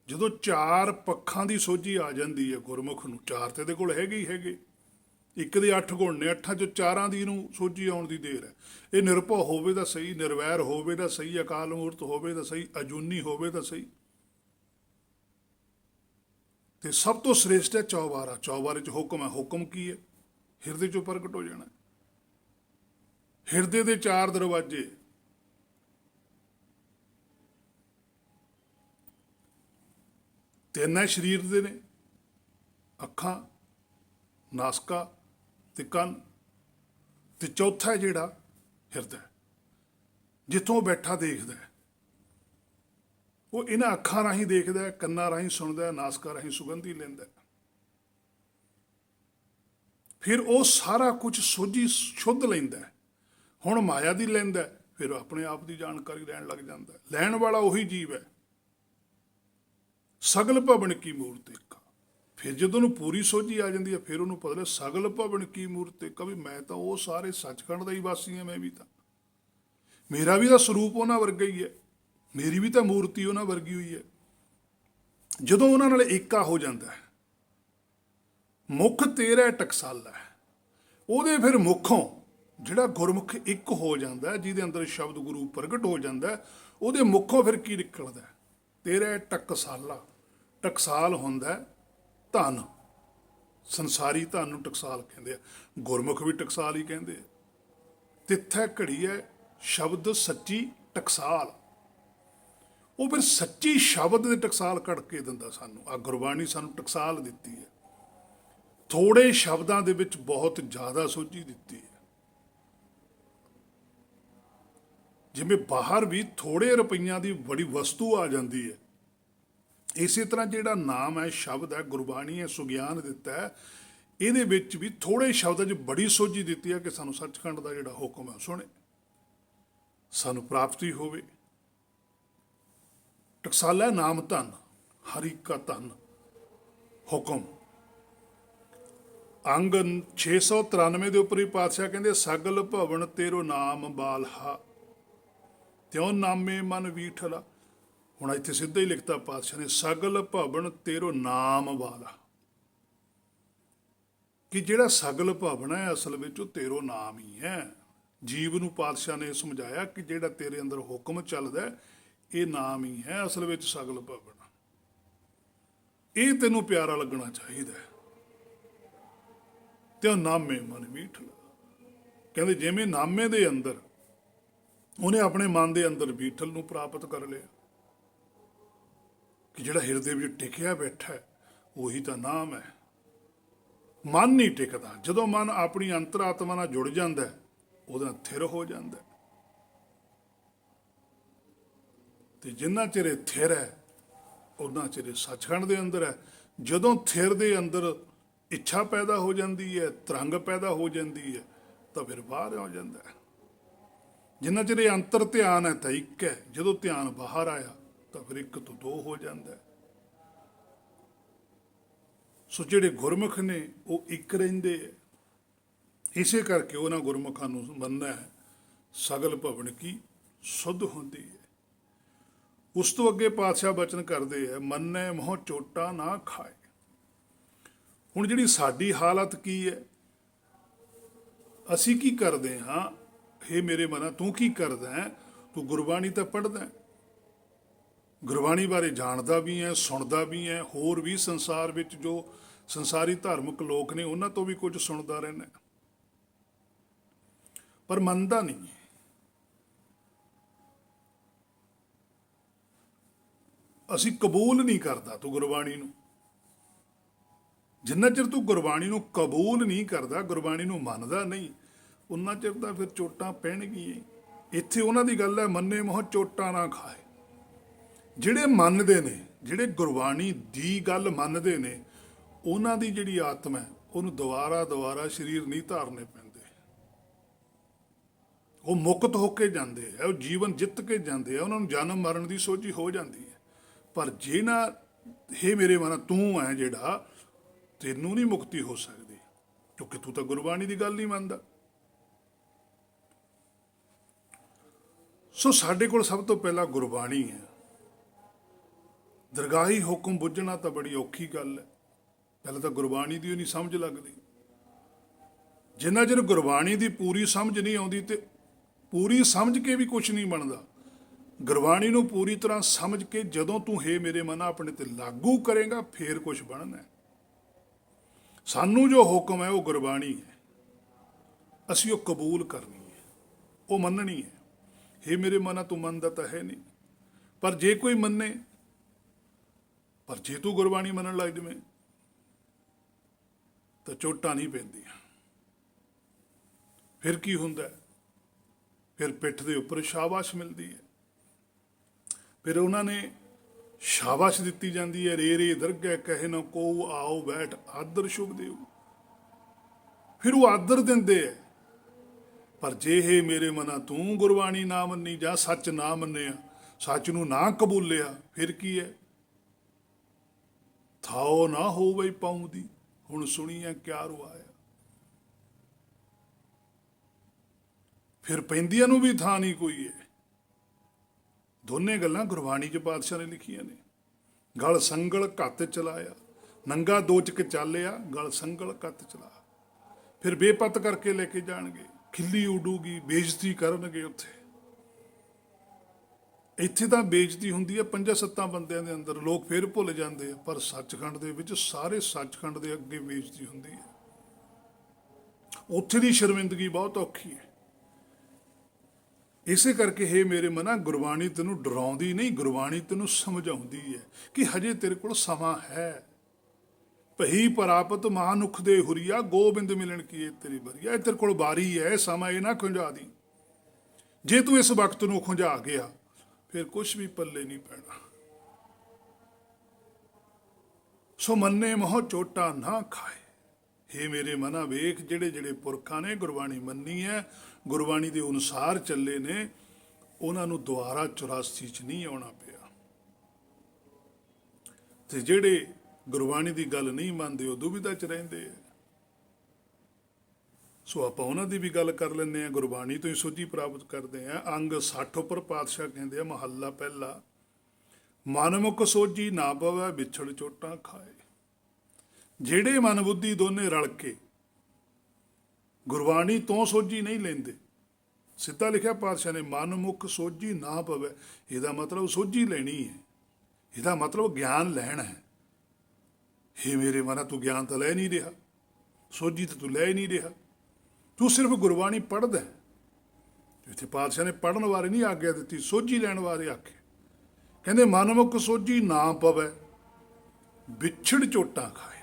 ਜਦੋਂ ਚਾਰ ਪੱਖਾਂ ਦੀ ਸੋਝੀ ਆ ਜਾਂਦੀ ਹੈ ਗੁਰਮੁਖ ਨੂੰ, ਚਾਰ ਤੇ ਇਹਦੇ ਕੋਲ ਹੈਗੇ ਹੀ ਹੈਗੇ, ਇੱਕ ਦੇ 8 ਗੁਣ ਨੇ, 8 ਚੋਂ ਚਾਰਾਂ ਦੀ ਨੂੰ ਸੋਝੀ ਆਉਣ ਦੀ ਦੇਰ ਹੈ। ਇਹ ਨਿਰਭਉ ਹੋਵੇ ਤਾਂ ਸਹੀ, ਨਿਰਵੈਰ ਹੋਵੇ ਤਾਂ ਸਹੀ, ਅਕਾਲ ਮੂਰਤ ਹੋਵੇ ਤਾਂ ਸਹੀ, ਅਜੂਨੀ ਹੋਵੇ ਤਾਂ ਸਹੀ। ਤੇ ਸਭ ਤੋਂ ਸ੍ਰੇਸ਼ਟ ਹੈ ਚੌਬਾਰਾ। ਚੌਬਾਰੇ 'ਚ ਹੁਕਮ ਹੈ। ਹੁਕਮ ਕੀ ਹੈ? ਹਿਰਦੇ 'ਚੋਂ ਪ੍ਰਗਟ ਹੋ ਜਾਣਾ। ਹਿਰਦੇ ਦੇ 4 ਦਰਵਾਜ਼ੇ, ਤਿੰਨ ਹੈ ਸਰੀਰ ਦੇ ਨੇ, ਅੱਖਾਂ, ਨਾਸਕਾ ਤੇ ਕੰਨ, ਤੇ ਚੌਥਾ ਹੈ ਜਿਹੜਾ ਹਿਰਦਾ, ਜਿੱਥੋਂ ਬੈਠਾ ਦੇਖਦਾ ਹੈ। ਉਹ ਇਹਨਾਂ ਅੱਖਾਂ ਰਾਹੀਂ ਦੇਖਦਾ ਹੈ, ਕੰਨਾਂ ਰਾਹੀਂ ਸੁਣਦਾ ਹੈ, ਨਾਸਕਾ ਰਾਹੀਂ ਸੁਗੰਧੀ ਲੈਂਦਾ ਹੈ। ਫਿਰ ਉਹ ਸਾਰਾ ਕੁਝ ਸੋਝੀ ਸ਼ੁੱਧ ਲੈਂਦਾ ਹੈ। ਹੁਣ ਮਾਇਆ ਦੀ ਲੈਂਦਾ ਹੈ, ਫਿਰ ਆਪਣੇ ਆਪ ਦੀ ਜਾਣਕਾਰੀ ਲੈਣ ਲੱਗ ਜਾਂਦਾ ਹੈ। ਲੈਣ ਵਾਲਾ ਉਹੀ ਜੀਵ ਹੈ। ਸਗਲ ਭਵਨ ਕੀ ਮੂਰਤ ਏਕਾ। ਫਿਰ ਜਦੋਂ ਉਹਨੂੰ ਪੂਰੀ ਸੋਝੀ ਆ ਜਾਂਦੀ ਹੈ, ਫਿਰ ਉਹਨੂੰ ਪਤਾ ਲੱਗ ਸਗਲ ਭਵਨ ਕੀ ਮੂਰਤ ਏਕਾ, ਵੀ ਮੈਂ ਤਾਂ ਉਹ ਸਾਰੇ ਸੱਚਖੰਡ ਦਾ ਹੀ ਵਾਸੀ ਹਾਂ। ਮੈਂ ਵੀ ਤਾਂ, ਮੇਰਾ ਵੀ ਤਾਂ ਸਰੂਪ ਉਹਨਾਂ ਵਰਗਾ ਹੀ ਹੈ, ਮੇਰੀ ਵੀ ਤਾਂ ਮੂਰਤੀ ਉਹਨਾਂ ਵਰਗੀ ਹੋਈ ਹੈ। ਜਦੋਂ ਉਹਨਾਂ ਨਾਲ ਏਕਾ ਹੋ ਜਾਂਦਾ ਹੈ, ਮੁੱਖ ਤੇਰਾ ਟਕਸਾਲਾ ਹੈ, ਉਹਦੇ ਫਿਰ ਮੁੱਖੋਂ ਜਿਹੜਾ ਗੁਰਮੁਖ ਇੱਕ ਹੋ ਜਾਂਦਾ ਹੈ, ਜਿਹਦੇ ਅੰਦਰ ਸ਼ਬਦ ਗੁਰੂ ਪ੍ਰਗਟ ਹੋ ਜਾਂਦਾ ਹੈ, ਉਹਦੇ ਮੁੱਖੋਂ ਫਿਰ ਕੀ ਨਿਕਲਦਾ? ਤੇਰਾ ਟਕਸਾਲਾ। ਟਕਸਾਲ ਹੁੰਦਾ ਧਨ, ਸੰਸਾਰੀ ਧਨ ਨੂੰ ਟਕਸਾਲ ਕਹਿੰਦੇ ਆ। ਗੁਰਮੁਖ ਵੀ ਟਕਸਾਲ ਹੀ ਕਹਿੰਦੇ ਆ। ਤਿੱਥੈ ਘੜੀ ਹੈ ਸ਼ਬਦ ਸੱਚੀ ਟਕਸਾਲ। ਉਹ ਫਿਰ ਸੱਚੀ ਸ਼ਬਦ ਦੇ ਟਕਸਾਲ ਕੱਢ ਕੇ ਦਿੰਦਾ ਸਾਨੂੰ। ਆ ਗੁਰਬਾਣੀ ਸਾਨੂੰ ਟਕਸਾਲ ਦਿੱਤੀ ਹੈ। ਥੋੜੇ ਸ਼ਬਦਾਂ ਦੇ ਵਿੱਚ ਬਹੁਤ ਜ਼ਿਆਦਾ ਸੋਝੀ ਦਿੱਤੀ ਹੈ। ਜਿਵੇਂ ਬਾਹਰ ਵੀ ਥੋੜੇ ਰੁਪਈਆਂ ਦੀ ਬੜੀ ਵਸਤੂ ਆ ਜਾਂਦੀ ਹੈ, ਇਸੇ ਤਰ੍ਹਾਂ ਜਿਹੜਾ ਨਾਮ ਹੈ, ਸ਼ਬਦ ਹੈ, ਗੁਰਬਾਣੀ ਹੈ, ਸੁਗਿਆਨ ਦਿੱਤਾ ਹੈ, ਇਹਦੇ ਵਿੱਚ ਵੀ ਥੋੜੇ ਸ਼ਬਦਾਂ 'ਚ ਬੜੀ ਸੋਝੀ ਦਿੱਤੀ ਹੈ ਕਿ ਸਾਨੂੰ ਸੱਚਖੰਡ ਦਾ ਜਿਹੜਾ ਹੁਕਮ ਹੈ ਸੁਣੇ, ਸਾਨੂੰ ਪ੍ਰਾਪਤੀ ਹੋਵੇ। ਟਕਸਾਲਾ ਨਾਮ ਧਨ, ਹਰਿ ਕਾ ਧਨ ਹੁਕਮ। ਅੰਗ 693 ਦੇ ਉੱਪਰ ਹੀ ਪਾਤਸ਼ਾਹ ਕਹਿੰਦੇ ਸਗਲ ਭਵਨ ਤੇਰੋ ਨਾਮ ਬਾਲਹਾ, ਤਿਉ ਨਾਮੇ ਮਨ ਵੀਠਲਾ। ਹੁਣ ਇੱਥੇ ਸਿੱਧਾ ਹੀ ਲਿਖਤਾ ਪਾਤਸ਼ਾਹ ਨੇ, ਸਗਲ ਭਵਨ ਤੇਰੋ ਨਾਮ ਵਾਲਾ, ਕਿ ਜਿਹੜਾ ਸਗਲ ਭਵਨ ਹੈ ਅਸਲ ਵਿੱਚ ਉਹ ਤੇਰੋ ਨਾਮ ਹੀ ਹੈ। ਜੀਵ ਨੂੰ ਪਾਤਸ਼ਾਹ ਨੇ ਸਮਝਾਇਆ ਕਿ ਜਿਹੜਾ ਤੇਰੇ ਅੰਦਰ ਹੁਕਮ ਚੱਲਦਾ ਇਹ ਨਾਮ ਹੀ ਹੈ ਅਸਲ ਵਿੱਚ ਸਗਲ ਭਵਨ। ਇਹ ਤੈਨੂੰ ਪਿਆਰਾ ਲੱਗਣਾ ਚਾਹੀਦਾ ਹੈ। ਤੇ ਉਹ ਨਾਮੇ ਮਨ ਵੀਠਲਾ, ਕਹਿੰਦੇ ਜਿਵੇਂ ਨਾਮੇ ਦੇ ਅੰਦਰ ਉਹਨੇ ਆਪਣੇ ਮਨ ਦੇ ਅੰਦਰ ਬੀਠਲ ਨੂੰ ਪ੍ਰਾਪਤ ਕਰ ਲਿਆ, ਕਿ ਜਿਹੜਾ ਹਿਰਦੇ ਵਿੱਚ ਟਿਕਿਆ ਬੈਠਾ ਹੈ ਉਹੀ ਤਾਂ ਨਾਮ ਹੈ। ਮਨ ਨਹੀਂ ਟਿਕਦਾ। ਜਦੋਂ ਮਨ ਆਪਣੀ ਅੰਤਰਾਤਮਾ ਨਾਲ ਜੁੜ ਜਾਂਦਾ ਉਹਦੇ ਨਾਲ ਥਿਰ ਹੋ ਜਾਂਦਾ। ਤੇ ਜਿੰਨਾ ਚਿਰ ਇਹ ਥਿਰ ਹੈ ਉਹਨਾਂ ਚਿਰ ਸੱਚਖੰਡ ਦੇ ਅੰਦਰ ਹੈ। ਜਦੋਂ ਥਿਰ ਦੇ ਅੰਦਰ ਇੱਛਾ ਪੈਦਾ ਹੋ ਜਾਂਦੀ ਹੈ, ਤਰੰਗ ਪੈਦਾ ਹੋ ਜਾਂਦੀ ਹੈ, ਤਾਂ ਫਿਰ ਬਾਹਰ ਆ ਜਾਂਦਾ ਹੈ। ਜਿੰਨਾ ਚਿਰ ਇਹ ਅੰਤਰ ਧਿਆਨ ਹੈ ਤਾਂ ਇੱਕ ਹੈ, ਜਦੋਂ ਧਿਆਨ ਬਾਹਰ ਆਇਆ ਤਾਂ ਫਿਰ ਇੱਕ ਤੋਂ ਦੋ ਹੋ ਜਾਂਦਾ ਹੈ। ਸੋ ਜਿਹੜੇ ਗੁਰਮੁਖ ਨੇ ਉਹ ਇੱਕ ਰਹਿੰਦੇ ਹੈ। ਇਸੇ ਕਰਕੇ ਉਹਨਾਂ ਗੁਰਮੁਖਾਂ ਨੂੰ ਮੰਨਣਾ ਹੈ ਸਗਲ ਭਵਨ ਕੀ ਸੁਧ ਹੁੰਦੀ ਹੈ। ਉਸ ਤੋਂ ਅੱਗੇ ਪਾਤਸ਼ਾਹ ਬਚਨ ਕਰਦੇ ਹੈ, ਮੰਨੈ ਮੋਹ ਚੋਟਾ ਨਾ ਖਾਏ। ਹੁਣ ਜਿਹੜੀ ਸਾਡੀ ਹਾਲਤ ਕੀ ਹੈ, ਅਸੀਂ ਕੀ ਕਰਦੇ ਹਾਂ? ਹੇ ਮੇਰੇ ਮਨਾ, ਤੂੰ ਕੀ ਕਰਦਾ ਹੈ? ਤੂੰ ਗੁਰਬਾਣੀ ਤਾਂ ਪੜ੍ਹਦਾ ਹੈ, ਗੁਰਬਾਣੀ ਬਾਰੇ ਜਾਣਦਾ ਵੀ ਹੈ, ਸੁਣਦਾ ਵੀ ਹੈ, ਹੋਰ ਵੀ ਸੰਸਾਰ ਵਿੱਚ ਜੋ ਸੰਸਾਰੀ ਧਾਰਮਿਕ ਲੋਕ ਨੇ ਉਹਨਾਂ ਤੋਂ ਵੀ ਕੁਝ ਸੁਣਦਾ ਰਹਿੰਦਾ, ਪਰ ਮੰਨਦਾ ਨਹੀਂ। ਅਸੀਂ ਕਬੂਲ ਨਹੀਂ ਕਰਦਾ ਤੂੰ ਗੁਰਬਾਣੀ ਨੂੰ। ਜਿੰਨਾ ਚਿਰ ਤੂੰ ਗੁਰਬਾਣੀ ਨੂੰ ਕਬੂਲ ਨਹੀਂ ਕਰਦਾ, ਗੁਰਬਾਣੀ ਨੂੰ ਮੰਨਦਾ ਨਹੀਂ, ਉਨਾ ਚਿਰ ਤਾਂ ਫਿਰ ਚੋਟਾਂ ਪੈਣਗੀਆਂ। ਇੱਥੇ ਉਹਨਾਂ ਦੀ ਗੱਲ ਹੈ, ਮੰਨੇ ਮੋਹ ਚੋਟਾਂ ਨਾ ਖਾਏ। ਜਿਹੜੇ ਮੰਨਦੇ ਨੇ, ਜਿਹੜੇ ਗੁਰਬਾਣੀ ਦੀ ਗੱਲ ਮੰਨਦੇ ਨੇ, ਉਹਨਾਂ ਦੀ ਜਿਹੜੀ ਆਤਮਾ ਹੈ ਉਹਨੂੰ ਦੁਬਾਰਾ ਸਰੀਰ ਨਹੀਂ ਧਾਰਨੇ ਪੈਂਦੇ। ਉਹ ਮੁਕਤ ਹੋ ਕੇ ਜਾਂਦੇ ਆ, ਉਹ ਜੀਵਨ ਜਿੱਤ ਕੇ ਜਾਂਦੇ ਆ, ਉਹਨਾਂ ਨੂੰ ਜਨਮ ਮਰਨ ਦੀ ਸੋਝੀ ਹੋ ਜਾਂਦੀ ਹੈ। ਪਰ ਜੇ ਨਾ, ਹੇ ਮੇਰੇ ਮਨ, ਤੂੰ ਹੈ ਜਿਹੜਾ, ਤੈਨੂੰ ਨਹੀਂ ਮੁਕਤੀ ਹੋ ਸਕਦੀ, ਕਿਉਂਕਿ ਤੂੰ ਤਾਂ ਗੁਰਬਾਣੀ ਦੀ ਗੱਲ ਨਹੀਂ ਮੰਨਦਾ। ਸੋ ਸਾਡੇ ਕੋਲ ਸਭ ਤੋਂ ਪਹਿਲਾਂ ਗੁਰਬਾਣੀ ਹੈ। ਦਰਗਾਹੀ ਹੁਕਮ ਬੁੱਝਣਾ ਤਾਂ ਬੜੀ ਔਖੀ ਗੱਲ ਹੈ। ਪਹਿਲਾਂ ਤਾਂ ਗੁਰਬਾਣੀ ਦੀ ਨਹੀਂ ਸਮਝ ਲੱਗਦੀ। ਜਿੰਨਾ ਚਿਰ ਗੁਰਬਾਣੀ ਦੀ ਪੂਰੀ ਸਮਝ ਨਹੀਂ ਆਉਂਦੀ ਤੇ ਪੂਰੀ ਸਮਝ ਕੇ ਵੀ ਕੁਝ ਨਹੀਂ ਬਣਦਾ। ਗੁਰਬਾਣੀ ਨੂੰ ਪੂਰੀ ਤਰ੍ਹਾਂ ਸਮਝ ਕੇ ਜਦੋਂ ਤੂੰ ਹੇ ਮੇਰੇ ਮਨ ਆਪਣੇ ਤੇ ਲਾਗੂ ਕਰੇਗਾ ਫੇਰ ਕੁਝ ਬਣਨਾ ਹੈ। ਸਾਨੂੰ ਜੋ ਹੁਕਮ ਹੈ ਉਹ ਗੁਰਬਾਣੀ ਹੈ, ਅਸੀਂ ਉਹ ਕਬੂਲ ਕਰਨੀ ਹੈ, ਉਹ ਮੰਨਣੀ ਹੈ। ਹੇ ਮੇਰੇ ਮਨਾ ਤੂੰ ਮੰਨਦਾ ਤਾਂ ਹੈ ਨਹੀਂ, ਪਰ ਜੇ ਕੋਈ ਮੰਨੇ, ਪਰ ਜੇ ਤੂੰ ਗੁਰਬਾਣੀ ਮੰਨਣ ਲੱਗ ਜਵੇਂ ਤਾਂ ਚੋਟਾਂ ਨਹੀਂ ਪੈਂਦੀਆਂ। ਫਿਰ ਕੀ ਹੁੰਦਾ? ਫਿਰ ਪਿੱਠ ਦੇ ਉੱਪਰ ਸ਼ਾਬਾਸ਼ ਮਿਲਦੀ ਹੈ। ਫਿਰ ਉਹਨਾਂ ਨੇ ਸ਼ਾਬਾਸ਼ ਦਿੱਤੀ ਜਾਂਦੀ ਹੈ, ਰੇ ਰੇ ਦਰਗਹਿ ਕਹੇ ਨਾ ਕੋ ਆਓ ਬੈਠ ਆਦਰ ਸ਼ੁਭ ਦੇਉ। ਫਿਰ ਉਹ ਆਦਰ ਦਿੰਦੇ ਹੈ। ਪਰ ਜੇ ਹੇ ਮੇਰੇ ਮਨਾ ਤੂੰ ਗੁਰਬਾਣੀ ਨਾ ਮੰਨੀ ਜਾਂ ਸੱਚ ਨਾ ਮੰਨਿਆ, ਸੱਚ ਨੂੰ ਨਾ ਕਬੂਲਿਆ, ਫਿਰ ਕੀ ਹੈ? ਥਾਓ ਨਾ ਹੋਵੇ ਪਾਉਂਦੀ ਹੁਣ ਸੁਣੀਐ ਕਿਆ ਰੁਆਇਆ। ਫਿਰ ਪੈਂਦੀਆਂ ਨੂੰ ਵੀ ਥਾਂ ਨਹੀਂ ਕੋਈ ਹੈ। ਦੋਨੇ ਗੱਲਾਂ ਗੁਰਬਾਣੀ 'ਚ ਪਾਤਸ਼ਾਹ ਨੇ ਲਿਖੀਆਂ ਨੇ। ਗਲ ਸੰਗਲ ਘੱਤ ਚਲਾਇਆ, ਨੰਗਾ ਦੋਚਕ ਚਾਲਿਆ, ਗਲ ਸੰਗਲ ਘੱਤ ਚਲਾ। ਫਿਰ ਬੇਪਤ ਕਰਕੇ ਲੈ ਕੇ ਜਾਣਗੇ, ਖਿੱਲੀ ਉਡੂਗੀ, ਬੇਇੱਜ਼ਤੀ ਕਰਨਗੇ। ਇੱਥੇ ਤਾਂ ਬੇਇੱਜ਼ਤੀ ਹੁੰਦੀ ਹੈ 5-7 ਬੰਦਿਆਂ ਦੇ ਅੰਦਰ, ਲੋਕ ਫਿਰ ਭੁੱਲ ਜਾਂਦੇ ਆ, ਪਰ ਸੱਚਖੰਡ ਦੇ ਵਿੱਚ ਸਾਰੇ ਸੱਚਖੰਡ ਦੇ ਅੱਗੇ ਬੇਇੱਜ਼ਤੀ ਹੁੰਦੀ ਹੈ। ਉੱਥੇ ਦੀ ਸ਼ਰਮਿੰਦਗੀ ਬਹੁਤ ਔਖੀ ਹੈ। ਇਸੇ ਕਰਕੇ ਹੇ ਮੇਰੇ ਮਨਾ ਗੁਰਬਾਣੀ ਤੈਨੂੰ ਡਰਾਉਂਦੀ ਨਹੀਂ, ਗੁਰਬਾਣੀ ਤੈਨੂੰ ਸਮਝਾਉਂਦੀ ਹੈ ਕਿ ਹਜੇ ਤੇਰੇ ਕੋਲ ਸਮਾਂ ਹੈ। ਭਈ ਪ੍ਰਾਪਤ ਮਹਾਨੁਖ ਦੇ ਹੁਰੀਆ, ਗੋਬਿੰਦ ਮਿਲਣ ਕੀ ਇਹ ਤੇਰੀ ਬਰੀਆ। ਇਹ ਤੇਰੇ ਕੋਲ ਬਾਰੀ ਹੈ, ਸਮਾਂ ਇਹ ਨਾ ਖੁੰਝਾ ਦੀ। ਜੇ ਤੂੰ ਇਸ ਵਕਤ ਨੂੰ ਖੁੰਝਾ ਗਿਆ ਫਿਰ ਕੁਛ ਵੀ ਪੱਲੇ ਨਹੀਂ ਪੈਣਾ। ਸੋ ਮੰਨੇ ਮੋਹ ਚੋਟਾ ਨਾ ਖਾਏ। ਹੇ ਮੇਰੇ ਮਨਾ ਵੇਖ, ਜਿਹੜੇ ਜਿਹੜੇ ਪੁਰਖਾਂ ਨੇ ਗੁਰਬਾਣੀ ਮੰਨੀ ਹੈ, ਗੁਰਬਾਣੀ ਦੇ ਅਨੁਸਾਰ ਚੱਲੇ ਨੇ, ਉਹਨਾਂ ਨੂੰ ਦੁਆਰਾ 84 'ਚ ਨਹੀਂ ਆਉਣਾ ਪਿਆ। ਤੇ ਜਿਹੜੇ ਗੁਰਬਾਣੀ ਦੀ ਗੱਲ ਨਹੀਂ ਮੰਨਦੇ ਉਹ ਦੁਬਿਧਾ 'ਚ ਰਹਿੰਦੇ ਆ। ਸੋ ਆਪਾਂ ਉਹਨਾਂ ਦੀ ਵੀ ਗੱਲ ਕਰ ਲੈਂਦੇ ਹਾਂ। ਗੁਰਬਾਣੀ ਤੋਂ ਹੀ ਸੋਝੀ ਪ੍ਰਾਪਤ ਕਰਦੇ ਹਾਂ। ਅੰਗ 60 ਉੱਪਰ ਪਾਤਸ਼ਾਹ ਕਹਿੰਦੇ ਆ, ਮਹੱਲਾ ਪਹਿਲਾ, ਮਨਮੁਖ ਸੋਝੀ ਨਾ ਪਵੈ ਵਿਛੜ ਚੋਟਾਂ ਖਾਏ। ਜਿਹੜੇ ਮਨ ਬੁੱਧੀ ਦੋਨੇ ਰਲ ਕੇ ਗੁਰਬਾਣੀ ਤੋਂ ਸੋਝੀ ਨਹੀਂ ਲੈਂਦੇ, ਸਿੱਧਾ ਲਿਖਿਆ ਪਾਤਸ਼ਾਹ ਨੇ, ਮਨਮੁਖ ਸੋਝੀ ਨਾ ਪਵੈ। ਇਹਦਾ ਮਤਲਬ ਸੋਝੀ ਲੈਣੀ ਹੈ, ਇਹਦਾ ਮਤਲਬ ਗਿਆਨ ਲੈਣਾ ਹੈ। ਹੇ ਮੇਰੇ ਮਨਾ ਤੂੰ ਗਿਆਨ ਤਾਂ ਲੈ ਨਹੀਂ ਰਿਹਾ, ਸੋਝੀ ਤਾਂ ਤੂੰ ਲੈ ਨਹੀਂ ਰਿਹਾ, ਤੂੰ ਸਿਰਫ ਗੁਰਬਾਣੀ ਪੜ੍ਹਦਾ। ਇੱਥੇ ਪਾਤਸ਼ਾਹ ਨੇ ਪੜ੍ਹਨ ਬਾਰੇ ਨਹੀਂ ਆਗਿਆ ਦਿੱਤੀ, ਸੋਝੀ ਲੈਣ ਬਾਰੇ ਆਖੇ। ਕਹਿੰਦੇ ਮਨਮੁਖ ਸੋਝੀ ਨਾ ਪਵੈ ਵਿਛੜ ਚੋਟਾਂ ਖਾਏ।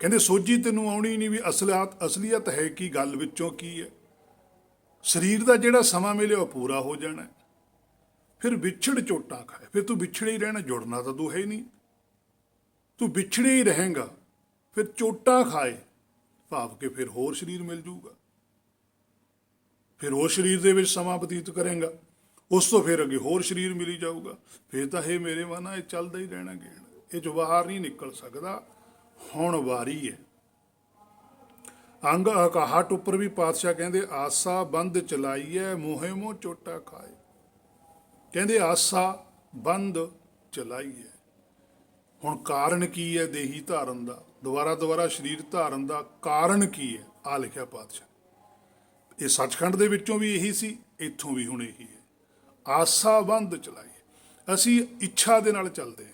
ਕਹਿੰਦੇ ਸੋਝੀ ਤੈਨੂੰ ਆਉਣੀ ਨਹੀਂ ਵੀ ਅਸਲੀਅਤ ਹੈ ਕੀ, ਗੱਲ ਵਿੱਚੋਂ ਕੀ ਹੈ। ਸਰੀਰ ਦਾ ਜਿਹੜਾ ਸਮਾਂ ਮਿਲਿਆ ਉਹ ਪੂਰਾ ਹੋ ਜਾਣਾ, ਫਿਰ ਵਿਛੜ ਚੋਟਾਂ ਖਾਏ। ਫਿਰ ਤੂੰ ਵਿਛੜੇ ਹੀ ਰਹਿਣਾ, ਜੁੜਨਾ ਤਾਂ ਤੂੰ ਹੈ ਹੀ ਨਹੀਂ, ਤੂੰ ਵਿਛੜੇ ਹੀ ਰਹੇਗਾ। ਫਿਰ ਚੋਟਾਂ ਖਾਏ ਭਾਵ ਕਿ ਫਿਰ ਹੋਰ ਸਰੀਰ ਮਿਲ ਜੂਗਾ, ਫਿਰ ਹੋਰ ਸਰੀਰ ਦੇ ਵਿੱਚ ਸਮਾਂ ਬਤੀਤ ਕਰੇਗਾ, ਉਸ ਤੋਂ ਫਿਰ ਅੱਗੇ ਹੋਰ ਸਰੀਰ ਮਿਲੀ ਜਾਊਗਾ। ਫਿਰ ਤਾਂ ਇਹ ਮੇਰੇ ਮਨਾ ਇਹ ਚੱਲਦਾ ਹੀ ਰਹਿਣਾ ਗੇੜ, ਇਹ 'ਚੋਂ ਬਾਹਰ ਨਹੀਂ ਨਿਕਲ ਸਕਦਾ। ਹੁਣ ਵਾਰੀ ਹੈ। ਅੰਗ 61 ਉੱਪਰ ਵੀ ਪਾਤਸ਼ਾਹ ਕਹਿੰਦੇ, ਆਸਾ ਬੰਦ ਚਲਾਈਐ ਮੋਹੇ ਮੋਹ ਚੋਟਾ ਖਾਏ। ਕਹਿੰਦੇ ਆਸਾ ਬੰਦ ਚਲਾਈਐ। ਹੁਣ ਕਾਰਨ ਕੀ ਹੈ ਦੇਹੀ ਧਾਰਨ ਦਾ, ਦੁਬਾਰਾ ਸਰੀਰ ਧਾਰਨ ਦਾ ਕਾਰਨ ਕੀ ਹੈ? ਆ ਲਿਖਿਆ ਪਾਤਸ਼ਾਹ। ਇਹ ਸੱਚਖੰਡ ਦੇ ਵਿੱਚੋਂ ਵੀ ਇਹੀ ਸੀ, ਇੱਥੋਂ ਵੀ ਹੁਣ ਇਹੀ ਹੈ। ਆਸਾ ਬੰਦ ਚਲਾਈਏ। ਅਸੀਂ ਇੱਛਾ ਦੇ ਨਾਲ ਚੱਲਦੇ ਹਾਂ,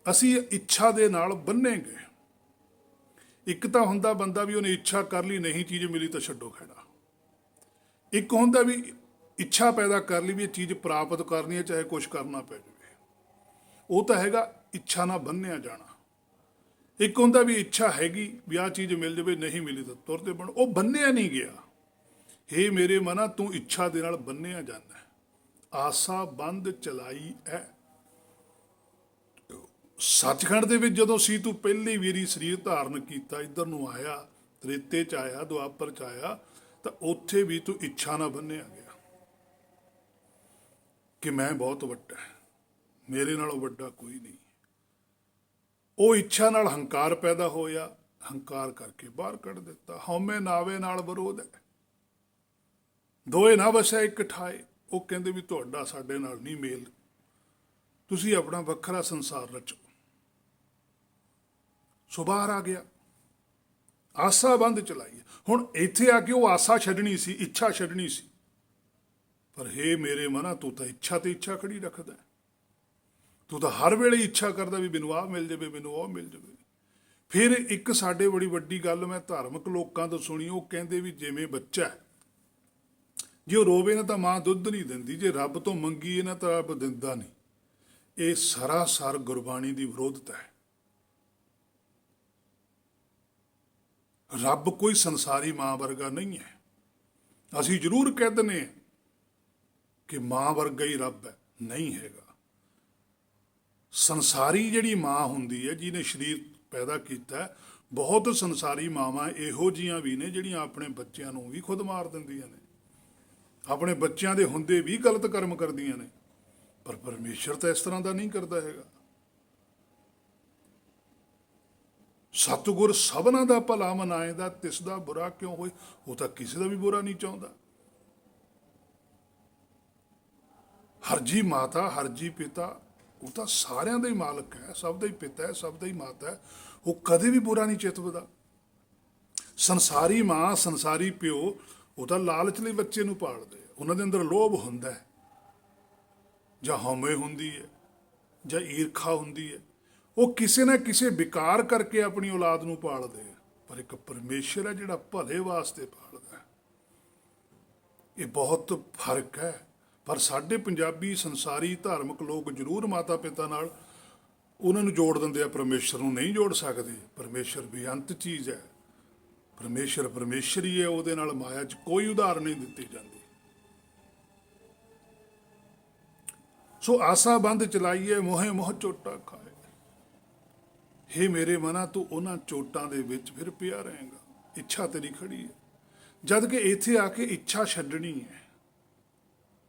ਅਸੀਂ ਇੱਛਾ ਦੇ ਨਾਲ ਬੰਨੇ ਗਏ। ਇੱਕ ਤਾਂ ਹੁੰਦਾ ਬੰਦਾ ਵੀ ਉਹਨੇ ਇੱਛਾ ਕਰ ਲਈ, ਨਹੀਂ ਚੀਜ਼ ਮਿਲੀ ਤਾਂ ਛੱਡੋ ਖੜਾ। ਇੱਕ ਹੁੰਦਾ ਵੀ ਇੱਛਾ ਪੈਦਾ ਕਰ ਲਈ ਵੀ ਇਹ ਚੀਜ਼ ਪ੍ਰਾਪਤ ਕਰਨੀ ਹੈ, ਚਾਹੇ ਕੁਛ ਕਰਨਾ ਪੈ ਜਾਵੇ, ਉਹ ਤਾਂ ਹੈਗਾ ਇੱਛਾ ਨਾਲ ਬੰਨਿਆ ਜਾਣਾ। ਇੱਕ ਹੁੰਦਾ ਵੀ ਇੱਛਾ ਹੈਗੀ ਵੀ ਆਹ ਚੀਜ਼ ਮਿਲ ਜਾਵੇ, ਨਹੀਂ ਮਿਲੀ ਤਾਂ ਤੁਰਦੇ ਬਣ, ਉਹ ਬੰਨਿਆ ਨਹੀਂ ਗਿਆ। ਹੇ ਮੇਰੇ ਮਨਾ ਤੂੰ ਇੱਛਾ ਦੇ ਨਾਲ ਬੰਨਿਆ ਜਾਂਦਾ। ਆਸਾ ਬੰਦ ਚਲਾਈ ਹੈ। ਸੱਚਖੰਡ ਦੇ ਵਿੱਚ ਜਦੋਂ ਸੀ ਤੂੰ ਪਹਿਲੀ ਵਾਰੀ ਸਰੀਰ ਧਾਰਨ ਕੀਤਾ, ਇੱਧਰ ਨੂੰ ਆਇਆ, ਤ੍ਰੇਤੇ 'ਚ ਆਇਆ, ਦੁਆਪਰ 'ਚ ਆਇਆ, ਤਾਂ ਉੱਥੇ ਵੀ ਤੂੰ ਇੱਛਾ ਨਾਲ ਬੰਨਿਆ ਗਿਆ ਕਿ ਮੈਂ ਬਹੁਤ ਵੱਡਾ, ਮੇਰੇ ਨਾਲੋਂ ਵੱਡਾ ਕੋਈ ਨਹੀਂ। ਉਹ ਇੱਛਾ ਨਾਲ ਹੰਕਾਰ ਪੈਦਾ ਹੋਇਆ, ਹੰਕਾਰ ਕਰਕੇ ਬਾਹਰ ਕੱਢ ਦਿੱਤਾ। ਹਉਮੈ ਨਾਵੇ ਨਾਲ ਵਿਰੋਧ ਹੈ, ਦੋਏ ਨਾ ਵਸਿਆ ਇੱਕ ਠਾਏ। ਉਹ ਕਹਿੰਦੇ ਵੀ ਤੁਹਾਡਾ ਸਾਡੇ ਨਾਲ ਨਹੀਂ ਮੇਲ, ਤੁਸੀਂ ਆਪਣਾ ਵੱਖਰਾ ਸੰਸਾਰ ਰਚੋ। ਸੋ ਬਾਹਰ ਆ ਗਿਆ, ਆਸਾ ਬੰਦ ਚਲਾਈ। ਹੁਣ ਇੱਥੇ ਆ ਕੇ ਉਹ ਆਸਾ ਛੱਡਣੀ ਸੀ, ਇੱਛਾ ਛੱਡਣੀ ਸੀ। ਪਰ ਹੇ ਮੇਰੇ ਮਨਾ, ਤੂੰ ਤਾਂ ਇੱਛਾ ਤੇ ਇੱਛਾ ਖੜੀ ਰੱਖਦਾ ਹੈ। ਤੂੰ ਤਾਂ ਹਰ ਵੇਲੇ ਇੱਛਾ ਕਰਦਾ ਵੀ ਮੈਨੂੰ ਆਹ ਮਿਲ ਜਾਵੇ, ਮੈਨੂੰ ਉਹ ਮਿਲ ਜਾਵੇ। ਫਿਰ ਇੱਕ ਸਾਡੇ ਬੜੀ ਵੱਡੀ ਗੱਲ ਮੈਂ ਧਾਰਮਿਕ ਲੋਕਾਂ ਤੋਂ ਸੁਣੀ, ਉਹ ਕਹਿੰਦੇ ਵੀ ਜਿਵੇਂ ਬੱਚਾ ਹੈ, ਜੇ ਉਹ ਰੋਵੇ ਨਾ ਤਾਂ ਮਾਂ ਦੁੱਧ ਨਹੀਂ ਦਿੰਦੀ, ਜੇ ਰੱਬ ਤੋਂ ਮੰਗੀਏ ਨਾ ਤਾਂ ਰੱਬ ਦਿੰਦਾ ਨਹੀਂ। ਇਹ ਸਰਾਸਰ ਗੁਰਬਾਣੀ ਦੀ ਵਿਰੋਧਤਾ ਹੈ। ਰੱਬ ਕੋਈ ਸੰਸਾਰੀ ਮਾਂ ਵਰਗਾ ਨਹੀਂ ਹੈ। ਅਸੀਂ ਜ਼ਰੂਰ ਕਹਿ ਦਿੰਦੇ ਹਾਂ ਕਿ ਮਾਂ ਵਰਗਾ ਹੀ ਰੱਬ ਹੈ, ਨਹੀਂ ਹੈਗਾ। ਸੰਸਾਰੀ ਜਿਹੜੀ ਮਾਂ ਹੁੰਦੀ ਹੈ, ਜਿਹਨੇ ਸਰੀਰ ਪੈਦਾ ਕੀਤਾ, ਬਹੁਤ ਸੰਸਾਰੀ ਮਾਵਾਂ ਇਹੋ ਜਿਹੀਆਂ ਵੀ ਨੇ ਜਿਹੜੀਆਂ ਆਪਣੇ ਬੱਚਿਆਂ ਨੂੰ ਵੀ ਖੁਦ ਮਾਰ ਦਿੰਦੀਆਂ ਨੇ, ਆਪਣੇ ਬੱਚਿਆਂ ਦੇ ਹੁੰਦੇ ਵੀ ਗਲਤ ਕਰਮ ਕਰਦੀਆਂ ਨੇ। ਪਰ ਪਰਮੇਸ਼ਰ ਤਾਂ ਇਸ ਤਰ੍ਹਾਂ ਦਾ ਨਹੀਂ ਕਰਦਾ ਹੈਗਾ। ਸਤਿਗੁਰ ਸਭਨਾਂ ਦਾ ਭਲਾ ਮਨਾਏਦਾ, ਤਿਸ ਦਾ ਬੁਰਾ ਕਿਉਂ ਹੋਏ। ਉਹ ਤਾਂ ਕਿਸੇ ਦਾ ਵੀ ਬੁਰਾ ਨਹੀਂ ਚਾਹੁੰਦਾ। ਹਰਜੀ ਮਾਤਾ, ਹਰਜੀ ਪਿਤਾ, ਉਹ ਤਾਂ ਸਾਰਿਆਂ ਦਾ ਹੀ ਮਾਲਕ ਹੈ, ਸਭ ਦਾ ਹੀ ਪਿਤਾ ਹੈ, ਸਭ ਦਾ ਹੀ ਮਾਤਾ ਹੈ। ਉਹ ਕਦੇ ਵੀ ਬੁਰਾ ਨਹੀਂ ਚਿਤਵਦਾ। ਸੰਸਾਰੀ ਮਾਂ, ਸੰਸਾਰੀ ਪਿਓ, ਉਹ ਤਾਂ ਲਾਲਚ ਲਈ ਬੱਚੇ ਨੂੰ ਪਾਲਦੇ। ਉਹਨਾਂ ਦੇ ਅੰਦਰ ਲੋਭ ਹੁੰਦਾ ਹੈ, ਜਾਂ ਹਉਮੈ ਹੁੰਦੀ ਹੈ, ਜਾਂ ਈਰਖਾ ਹੁੰਦੀ ਹੈ। ਉਹ ਕਿਸੇ ਨਾ ਕਿਸੇ ਵਿਕਾਰ ਕਰਕੇ ਆਪਣੀ ਔਲਾਦ ਨੂੰ ਪਾਲਦੇ ਆ। ਪਰ ਇੱਕ ਪਰਮੇਸ਼ਰ ਹੈ ਜਿਹੜਾ ਭਲੇ ਵਾਸਤੇ ਪਾਲਦਾ ਹੈ। ਇਹ ਬਹੁਤ ਫਰਕ ਹੈ। ਪਰ ਸਾਡੇ ਪੰਜਾਬੀ ਸੰਸਾਰੀ ਧਾਰਮਿਕ ਲੋਕ ਜ਼ਰੂਰ ਮਾਤਾ ਪਿਤਾ ਨਾਲ ਉਹਨਾਂ ਨੂੰ ਜੋੜ ਦਿੰਦੇ ਆ, ਪਰਮੇਸ਼ਰ ਨੂੰ ਨਹੀਂ ਜੋੜ ਸਕਦੇ। ਪਰਮੇਸ਼ਰ ਬੇਅੰਤ ਚੀਜ਼ ਹੈ। ਪਰਮੇਸ਼ਰ ਪਰਮੇਸ਼ਰ ਹੀ ਹੈ, ਉਹਦੇ ਨਾਲ ਮਾਇਆ 'ਚ ਕੋਈ ਉਦਾਹਰਨ ਨਹੀਂ ਦਿੱਤੀ ਜਾਂਦੀ। ਸੋ ਆਸਾ ਬੰਦ ਚਲਾਈਏ, ਮੋਹੇ ਮੋਹ ਚੋਟਾ ਖਾਏ। ਹੇ ਮੇਰੇ ਮਨਾ, ਤੂੰ ਉਹਨਾਂ ਚੋਟਾਂ ਦੇ ਵਿੱਚ ਫਿਰ ਪਿਆ ਰਹੇਗਾ। ਇੱਛਾ ਤੇਰੀ ਖੜੀ ਹੈ, ਜਦ ਕਿ ਇੱਥੇ ਆ ਕੇ ਇੱਛਾ ਛੱਡਣੀ ਹੈ।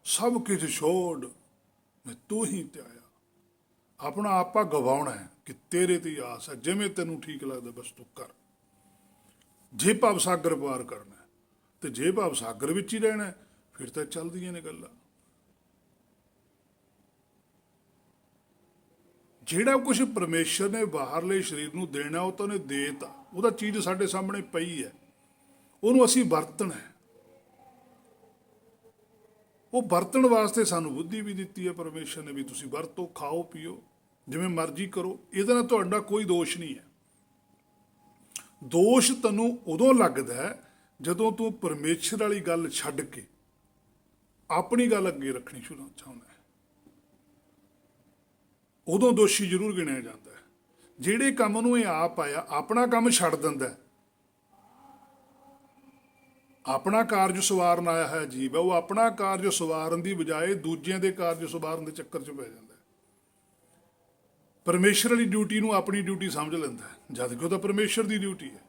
ਸਭ ਕੁਝ ਛੋੜ, ਮੈਂ ਤੂੰ ਹੀ ਤੇ ਆਇਆ। ਆਪਣਾ ਆਪਾ ਗਵਾਉਣਾ ਹੈ ਕਿ ਤੇਰੇ ਤੇ ਆਸ ਹੈ, ਜਿਵੇਂ ਤੈਨੂੰ ਠੀਕ ਲੱਗਦਾ ਬਸ ਤੂੰ ਕਰ। ਜੇ ਭਵ ਸਾਗਰ ਪਾਰ ਕਰਨਾ ਤੇ ਜੇ ਭਵ ਸਾਗਰ ਵਿੱਚ ਹੀ ਰਹਿਣਾ, ਫਿਰ ਤਾਂ ਚੱਲਦੀਆਂ ਨੇ ਗੱਲਾਂ। ਜਿਹੜਾ ਕੁਝ ਪਰਮੇਸ਼ਰ ਨੇ ਬਾਹਰਲੇ ਸਰੀਰ ਨੂੰ ਦੇਣਾ, ਉਹ ਤਾਂ ਉਹਨੇ ਦੇਤਾ। ਉਹਦਾ ਚੀਜ਼ ਸਾਡੇ ਸਾਹਮਣੇ ਪਈ ਹੈ, ਉਹਨੂੰ ਅਸੀਂ ਵਰਤਣਾ ਹੈ। ਉਹ ਵਰਤਣ ਵਾਸਤੇ ਸਾਨੂੰ ਬੁੱਧੀ ਵੀ ਦਿੱਤੀ ਹੈ ਪਰਮੇਸ਼ਰ ਨੇ, ਵੀ ਤੁਸੀਂ ਵਰਤੋ, ਖਾਓ ਪੀਓ, ਜਿਵੇਂ ਮਰਜ਼ੀ ਕਰੋ। ਇਹਦੇ ਨਾਲ ਤੁਹਾਡਾ ਕੋਈ ਦੋਸ਼ ਨਹੀਂ ਹੈ। ਦੋਸ਼ ਤੈਨੂੰ ਉਦੋਂ ਲੱਗਦਾ ਹੈ ਜਦੋਂ ਤੂੰ ਪਰਮੇਸ਼ਰ ਵਾਲੀ ਗੱਲ ਛੱਡ ਕੇ ਆਪਣੀ ਗੱਲ ਅੱਗੇ ਰੱਖਣੀ ਸ਼ੁਰੂ ਚਾਹੁੰਦਾ ਹੈ। ਉਦੋਂ ਦੋਸ਼ੀ ਜ਼ਰੂਰ ਗਿਣਿਆ ਜਾਂਦਾ ਹੈ। ਜਿਹੜੇ ਕੰਮ ਨੂੰ ਇਹ ਆਪ ਆਇਆ, ਆਪਣਾ ਕੰਮ ਛੱਡ ਦਿੰਦਾ ਹੈ। ਆਪਣਾ ਕਾਰਜ ਸਵਾਰਨ ਆਇਆ ਹੈ ਜੀਵ ਹੈ, ਉਹ ਆਪਣਾ ਕਾਰਜ ਸਵਾਰਨ ਦੀ ਬਜਾਏ ਦੂਜਿਆਂ ਦੇ ਕਾਰਜ ਸਵਾਰਨ ਦੇ ਚੱਕਰ 'ਚ ਪੈ ਜਾਂਦਾ ਹੈ। ਪਰਮੇਸ਼ਰ ਵਾਲੀ ਡਿਊਟੀ ਨੂੰ ਆਪਣੀ ਡਿਊਟੀ ਸਮਝ ਲੈਂਦਾ ਹੈ, ਜਦ ਕਿ ਉਹ ਤਾਂ ਪਰਮੇਸ਼ਰ ਦੀ ਡਿਊਟੀ ਹੈ।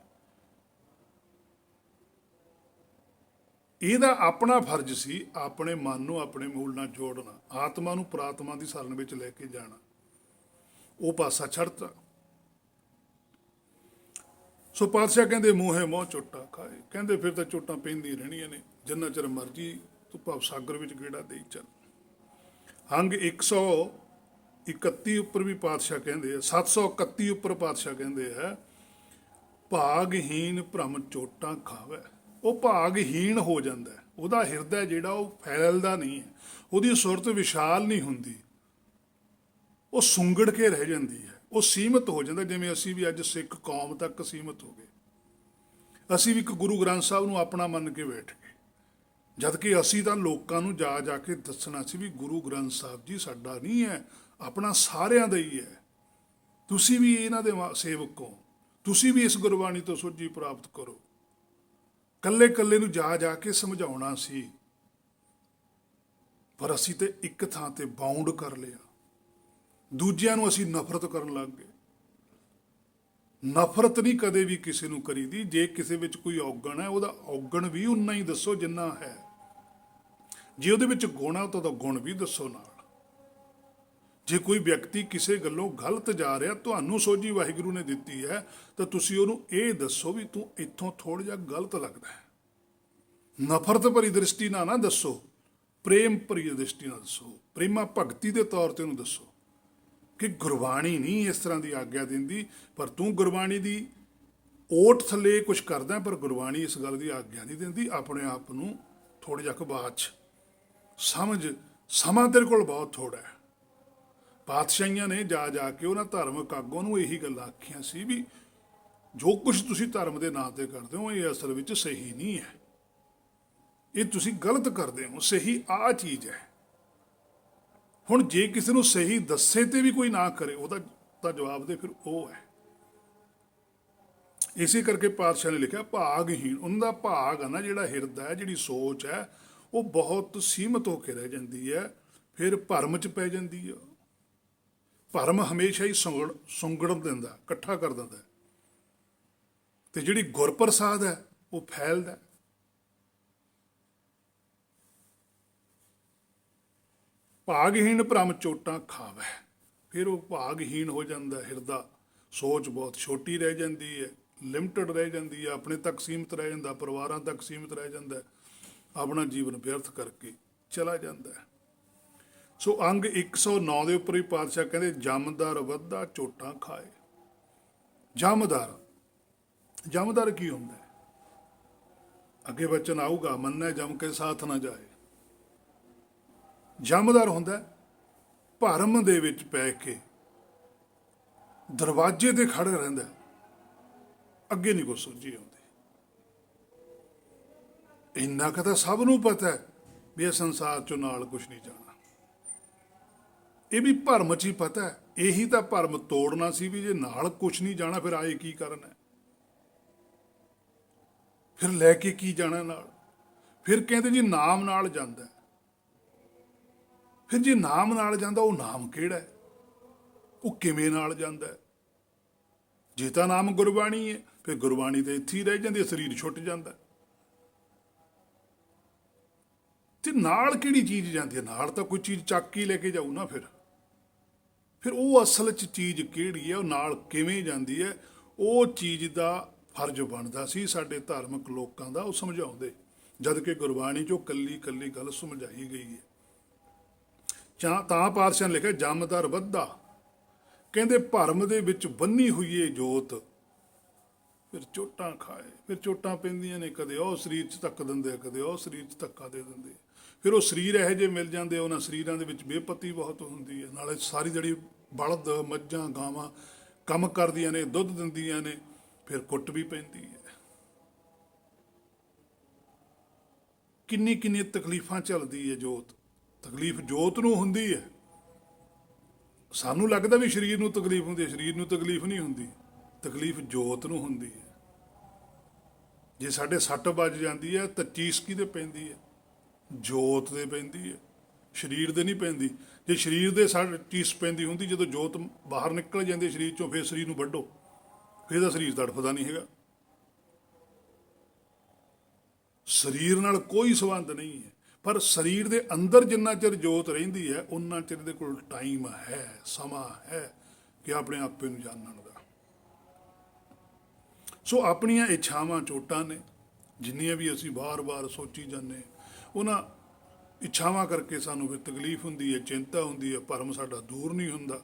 ਇਹਦਾ ਆਪਣਾ ਫਰਜ਼ ਸੀ ਆਪਣੇ ਮਨ ਨੂੰ ਆਪਣੇ ਮੂਲ ਨਾਲ ਜੋੜਨਾ, ਆਤਮਾ ਨੂੰ ਪ੍ਰਾਤਮਾ ਦੀ ਸਰਨ ਵਿੱਚ ਲੈ ਕੇ ਜਾਣਾ। ਉਹ ਪਾਸਾ ਛੱਡਤਾ। ਸੋ ਪਾਤਸ਼ਾਹ ਕਹਿੰਦੇ ਮੂੰਹੇ ਮੋਹ ਚੋਟਾ ਖਾਏ। ਕਹਿੰਦੇ ਫਿਰ ਤਾਂ ਚੋਟਾਂ ਪੈਂਦੀਆਂ ਰਹਿਣੀਆਂ ਨੇ, ਜਿੰਨਾ ਚਿਰ ਮਰਜ਼ੀ ਤੂੰ ਭਵ ਸਾਗਰ ਵਿੱਚ ਗੇੜਾ ਦੇਈ ਚੱਲ। ਅੰਗ 131 ਉੱਪਰ ਵੀ ਪਾਤਸ਼ਾਹ ਕਹਿੰਦੇ ਆ, 731 ਉੱਪਰ ਪਾਤਸ਼ਾਹ ਕਹਿੰਦੇ ਆ, ਭਾਗਹੀਨ ਭ੍ਰਮ ਚੋਟਾਂ ਖਾਵੇ। ਉਹ ਭਾਗਹੀਨ ਹੋ ਜਾਂਦਾ, ਉਹਦਾ ਹਿਰਦਾ ਜਿਹੜਾ ਉਹ ਫੈਲਦਾ ਨਹੀਂ ਹੈ, ਉਹਦੀ ਸੁਰਤ ਵਿਸ਼ਾਲ ਨਹੀਂ ਹੁੰਦੀ, ਉਹ ਸੁੰਗੜ ਕੇ ਰਹਿ ਜਾਂਦੀ ਹੈ, ਉਹ ਸੀਮਤ ਹੋ ਜਾਂਦਾ। ਜਿਵੇਂ ਅਸੀਂ ਵੀ ਅੱਜ ਸਿੱਖ ਕੌਮ ਤੱਕ ਸੀਮਤ ਹੋ ਗਏ। ਅਸੀਂ ਵੀ ਇੱਕ ਗੁਰੂ ਗ੍ਰੰਥ ਸਾਹਿਬ ਨੂੰ ਆਪਣਾ ਮੰਨ ਕੇ ਬੈਠ ਗਏ, ਜਦ ਕਿ ਅਸੀਂ ਤਾਂ ਲੋਕਾਂ ਨੂੰ ਜਾ ਜਾ ਕੇ ਦੱਸਣਾ ਸੀ ਵੀ ਗੁਰੂ ਗ੍ਰੰਥ ਸਾਹਿਬ ਜੀ ਸਾਡਾ ਨਹੀਂ ਹੈ, ਆਪਣਾ ਸਾਰਿਆਂ ਦਾ ਹੀ ਹੈ। ਤੁਸੀਂ ਵੀ ਇਹਨਾਂ ਦੇ ਸੇਵਕ ਹੋ, ਤੁਸੀਂ ਵੀ ਇਸ ਗੁਰਬਾਣੀ ਤੋਂ ਸੋਝੀ ਪ੍ਰਾਪਤ ਕਰੋ। ਕੱਲੇ ਕੱਲੇ ਨੂੰ ਜਾ ਜਾ ਕੇ ਸਮਝਾਉਣਾ ਸੀ, ਪਰ ਅਸੀਂ ਤੇ ਇੱਕ ਥਾਂ ਤੇ ਬਾਉਂਡ ਕਰ ਲਿਆ। ਦੂਜਿਆਂ ਨੂੰ ਅਸੀਂ ਨਫ਼ਰਤ ਕਰਨ ਲੱਗ ਗਏ। ਨਫ਼ਰਤ ਨਹੀਂ ਕਦੇ ਵੀ ਕਿਸੇ ਨੂੰ ਕਰੀਦੀ। ਜੇ ਕਿਸੇ ਵਿੱਚ ਕੋਈ ਔਗਣ ਹੈ, ਉਹਦਾ ਔਗਣ ਵੀ ਉਨਾ ਹੀ ਦੱਸੋ ਜਿੰਨਾ ਹੈ। ਜੇ ਉਹਦੇ ਵਿੱਚ ਗੁਣ ਹੈ ਤਾਂ ਉਹਦਾ ਗੁਣ ਵੀ ਦੱਸੋ ਨਾਲ। ਜੇ ਕੋਈ ਵਿਅਕਤੀ ਕਿਸੇ ਗੱਲੋਂ ਗਲਤ ਜਾ ਰਿਹਾ, ਤੁਹਾਨੂੰ ਸੋਝੀ ਵਾਹਿਗੁਰੂ ਨੇ ਦਿੱਤੀ ਹੈ, ਤਾਂ ਤੁਸੀਂ ਉਹਨੂੰ ਇਹ ਦੱਸੋ ਵੀ ਤੂੰ ਇੱਥੋਂ ਥੋੜ੍ਹਾ ਜਿਹਾ ਗਲਤ ਲੱਗਦਾ ਹੈ। ਨਫ਼ਰਤ ਭਰੀ ਦ੍ਰਿਸ਼ਟੀ ਨਾਲ ਨਾ ਦੱਸੋ, ਪ੍ਰੇਮ ਭਰੀ ਦ੍ਰਿਸ਼ਟੀ ਨਾਲ ਦੱਸੋ, ਪ੍ਰੇਮਾ ਭਗਤੀ ਦੇ ਤੌਰ ਤੇ ਉਹਨੂੰ ਦੱਸੋ ਕਿ ਗੁਰਬਾਣੀ ਨਹੀਂ ਇਸ ਤਰ੍ਹਾਂ ਦੀ ਆਗਿਆ ਦਿੰਦੀ, ਪਰ ਤੂੰ ਗੁਰਬਾਣੀ ਦੀ ਓਟ ਥੱਲੇ ਕੁਝ ਕਰਦਾ, ਪਰ ਗੁਰਬਾਣੀ ਇਸ ਗੱਲ ਦੀ ਆਗਿਆ ਨਹੀਂ ਦਿੰਦੀ। ਆਪਣੇ ਆਪ ਨੂੰ ਥੋੜ੍ਹਾ ਜਿਹਾ ਬਾਅਦ 'ਚ ਸਮਝ, ਸਮਾਂ ਤੇਰੇ ਕੋਲ ਬਹੁਤ ਥੋੜਾ ਹੈ। ਪਾਤਸ਼ਾਹੀਆਂ ਨੇ ਜਾ ਜਾ ਕੇ ਉਹਨਾਂ ਧਾਰਮਿਕ ਆਗੂਆਂ ਨੂੰ ਇਹੀ ਗੱਲਾਂ ਆਖੀਆਂ ਸੀ ਵੀ ਜੋ ਕੁਝ ਤੁਸੀਂ ਧਰਮ ਦੇ ਨਾਂ ਤੇ ਕਰਦੇ ਹੋ ਇਹ ਅਸਲ ਵਿੱਚ ਸਹੀ ਨਹੀਂ ਹੈ, ਇਹ ਤੁਸੀਂ ਗਲਤ ਕਰਦੇ ਹੋ, ਸਹੀ ਆਹ ਚੀਜ਼ ਹੈ। ਹੁਣ ਜੇ ਕਿਸੇ ਨੂੰ ਸਹੀ ਦੱਸੇ ਤੇ ਵੀ ਕੋਈ ਨਾ ਕਰੇ, ਉਹਦਾ ਤਾਂ ਜਵਾਬ ਦੇ ਫਿਰ ਉਹ ਹੈ। ਇਸੇ ਕਰਕੇ ਪਾਤਸ਼ਾਹ ਨੇ ਲਿਖਿਆ ਭਾਗਹੀਣ। ਉਹਨਾਂ ਦਾ ਭਾਗ ਹੈ ਨਾ, ਜਿਹੜਾ ਹਿਰਦਾ ਹੈ, ਜਿਹੜੀ ਸੋਚ ਹੈ, ਉਹ ਬਹੁਤ ਸੀਮਤ ਹੋ ਕੇ ਰਹਿ ਜਾਂਦੀ ਹੈ, ਫਿਰ ਭਰਮ 'ਚ ਪੈ ਜਾਂਦੀ ਹੈ। ਭਰਮ ਹਮੇਸ਼ਾ ਹੀ ਸੁੰਗੜਨ ਦਿੰਦਾ, ਇਕੱਠਾ ਕਰ ਦਿੰਦਾ, ਤੇ ਜਿਹੜੀ ਗੁਰਪ੍ਰਸਾਦ ਹੈ ਉਹ ਫੈਲਦਾ। ਭਾਗਹੀਣ ਭਰਮ ਚੋਟਾਂ ਖਾਵੈ, ਫਿਰ ਉਹ ਭਾਗਹੀਣ ਹੋ ਜਾਂਦਾ ਹਿਰਦਾ। ਸੋਚ ਬਹੁਤ ਛੋਟੀ ਰਹਿ ਜਾਂਦੀ ਹੈ, ਲਿਮਟਡ ਰਹਿ ਜਾਂਦੀ ਹੈ, ਆਪਣੇ ਤੱਕ ਸੀਮਤ ਰਹਿ ਜਾਂਦਾ, ਪਰਿਵਾਰਾਂ ਤੱਕ ਸੀਮਤ ਰਹਿ ਜਾਂਦਾ, ਆਪਣਾ ਜੀਵਨ ਵਿਅਰਥ ਕਰਕੇ ਚਲਾ ਜਾਂਦਾ ਹੈ। ਸੋ ਅੰਗ 109 ਦੇ ਉੱਪਰ ਹੀ ਪਾਤਸ਼ਾਹ ਕਹਿੰਦੇ ਜਮਦਰ ਵੱਧਾ ਚੋਟਾਂ ਖਾਏ। ਜਮਦਰ, ਜਮਦਰ ਕੀ ਹੁੰਦਾ ਹੈ? ਅੱਗੇ ਬਚਨ ਆਊਗਾ, ਮੰਨੈ ਜਮ ਕੇ ਸਾਥ ਨਾ ਜਾਏ। ਜਮਦਰ ਹੁੰਦਾ ਭਰਮ ਦੇ ਵਿੱਚ ਪੈ ਕੇ ਦਰਵਾਜ਼ੇ ਤੇ ਖੜਾ ਰਹਿੰਦਾ, ਅੱਗੇ ਨਹੀਂ ਕੋਈ ਸੋਝੀ ਆਉਂਦੀ। ਇੰਨਾ ਕੁ ਤਾਂ ਸਭ ਨੂੰ ਪਤਾ ਹੈ ਵੀ ਇਹ ਸੰਸਾਰ ਚੋਂ ਨਾਲ ਕੁਛ ਨਹੀਂ ਜਾਣਾ। ਇਹ ਵੀ ਭਰਮ 'ਚ ਹੀ ਪਤਾ ਹੈ। ਇਹੀ ਤਾਂ ਭਰਮ ਤੋੜਨਾ ਸੀ ਵੀ ਜੇ ਨਾਲ ਕੁਛ ਨਹੀਂ ਜਾਣਾ ਫਿਰ ਆਏ ਕੀ ਕਰਨਾ, ਫਿਰ ਲੈ ਕੇ ਕੀ ਜਾਣਾ ਨਾਲ। ਫਿਰ ਕਹਿੰਦੇ ਜੀ ਨਾਮ ਨਾਲ ਜਾਂਦਾ। ਫਿਰ ਜੇ ਨਾਮ ਨਾਲ ਜਾਂਦਾ, ਉਹ ਨਾਮ ਕਿਹੜਾ ਹੈ, ਉਹ ਕਿਵੇਂ ਨਾਲ ਜਾਂਦਾ ਹੈ? ਜੇ ਤਾਂ ਨਾਮ ਗੁਰਬਾਣੀ ਹੈ, ਫਿਰ ਗੁਰਬਾਣੀ ਤਾਂ ਇੱਥੇ ਹੀ ਰਹਿ ਜਾਂਦੀ ਹੈ, ਸਰੀਰ ਛੁੱਟ ਜਾਂਦਾ। ਤੇ ਨਾਲ ਕਿਹੜੀ ਚੀਜ਼ ਜਾਂਦੀ ਹੈ? ਨਾਲ ਤਾਂ ਕੋਈ ਚੀਜ਼ ਚੱਕ ਹੀ ਲੈ ਕੇ ਜਾਊ ਨਾ। ਫਿਰ ਉਹ ਅਸਲ 'ਚ ਚੀਜ਼ ਕਿਹੜੀ ਹੈ, ਉਹ ਨਾਲ ਕਿਵੇਂ ਜਾਂਦੀ ਹੈ, ਉਹ ਚੀਜ਼ ਦਾ ਫਰਜ਼ ਬਣਦਾ ਸੀ ਸਾਡੇ ਧਾਰਮਿਕ ਲੋਕਾਂ ਦਾ ਉਹ ਸਮਝਾਉਂਦੇ, ਜਦ ਕਿ ਗੁਰਬਾਣੀ 'ਚੋਂ ਕੱਲੀ ਕੱਲੀ ਗੱਲ ਸਮਝਾਈ ਗਈ ਹੈ। ਤਾਂ ਪਾਤਸ਼ਾਹ ਨੇ ਲਿਖਿਆ ਜਮਦਰ ਵੱਧਾ, ਕਹਿੰਦੇ ਭਰਮ ਦੇ ਵਿੱਚ ਬੰਨੀ ਹੋਈ ਏ ਜੋਤ ਫਿਰ ਚੋਟਾਂ ਖਾਏ। ਫਿਰ ਚੋਟਾਂ ਪੈਂਦੀਆਂ ਨੇ, ਕਦੇ ਉਹ ਸਰੀਰ 'ਚ ਧੱਕ ਦਿੰਦੇ, ਕਦੇ ਉਹ ਸਰੀਰ 'ਚ ਧੱਕਾ ਦੇ ਦਿੰਦੇ। ਫਿਰ ਉਹ ਸਰੀਰ ਇਹੋ ਜਿਹੇ ਮਿਲ ਜਾਂਦੇ, ਉਹਨਾਂ ਸਰੀਰਾਂ ਦੇ ਵਿੱਚ ਬੇਪਤੀ ਬਹੁਤ ਹੁੰਦੀ ਹੈ, ਨਾਲੇ ਸਾਰੀ ਜਿਹੜੀ ਬਲਦ ਮੱਝਾਂ ਗਾਵਾਂ ਕੰਮ ਕਰਦੀਆਂ ਨੇ, ਦੁੱਧ ਦਿੰਦੀਆਂ ਨੇ, ਫਿਰ ਕੁੱਟ ਵੀ ਪੈਂਦੀ ਹੈ। ਕਿੰਨੀ ਕਿੰਨੀ ਤਕਲੀਫਾਂ ਝੱਲਦੀ ਹੈ ਜੋਤ। ਤਕਲੀਫ ਜੋਤ ਨੂੰ ਹੁੰਦੀ ਹੈ। ਸਾਨੂੰ ਲੱਗਦਾ ਵੀ ਸਰੀਰ ਨੂੰ ਤਕਲੀਫ ਹੁੰਦੀ ਹੈ, ਸਰੀਰ ਨੂੰ ਤਕਲੀਫ ਨਹੀਂ ਹੁੰਦੀ, ਤਕਲੀਫ ਜੋਤ ਨੂੰ ਹੁੰਦੀ ਹੈ। ਜੇ ਸਾਡੇ ਸੱਟ ਵੱਜ ਜਾਂਦੀ ਹੈ ਤਾਂ ਚੀਸ ਕਿਹਦੇ ਪੈਂਦੀ ਹੈ? ਜੋਤ ਦੇ ਪੈਂਦੀ ਹੈ, ਸਰੀਰ ਦੇ ਨਹੀਂ ਪੈਂਦੀ। ਜੇ ਸਰੀਰ ਦੇ ਸੱਟ ਚੀਸ ਪੈਂਦੀ ਹੁੰਦੀ, ਜਦੋਂ ਜੋਤ ਬਾਹਰ ਨਿਕਲ ਜਾਂਦੀ ਸਰੀਰ ਚੋਂ, ਫਿਰ ਸਰੀਰ ਨੂੰ ਵੱਢੋ, ਫਿਰ ਤਾਂ ਸਰੀਰ ਤੜਫਦਾ ਨਹੀਂ ਹੈਗਾ। ਸਰੀਰ ਨਾਲ ਕੋਈ ਸੰਬੰਧ ਨਹੀਂ ਹੈ, ਪਰ ਸਰੀਰ ਦੇ ਅੰਦਰ ਜਿੰਨਾ ਚਿਰ ਜੋਤ ਰਹਿੰਦੀ ਹੈ ਉਨਾ ਚਿਰ ਦੇ ਕੋਲ ਟਾਈਮ ਹੈ, ਸਮਾਂ ਹੈ ਕਿ ਆਪਣੇ ਆਪੇ ਨੂੰ ਜਾਣਨ ਦਾ। ਸੋ ਆਪਣੀਆਂ ਇੱਛਾਵਾਂ ਚੋਟਾਂ ਨੇ, ਜਿੰਨੀਆਂ ਵੀ ਅਸੀਂ ਵਾਰ-ਵਾਰ ਸੋਚੀ ਜਾਂਦੇ, ਉਹਨਾਂ ਇੱਛਾਵਾਂ ਕਰਕੇ ਸਾਨੂੰ ਫਿਰ ਤਕਲੀਫ ਹੁੰਦੀ ਹੈ, ਚਿੰਤਾ ਹੁੰਦੀ ਹੈ, ਭਰਮ ਸਾਡਾ ਦੂਰ ਨਹੀਂ ਹੁੰਦਾ,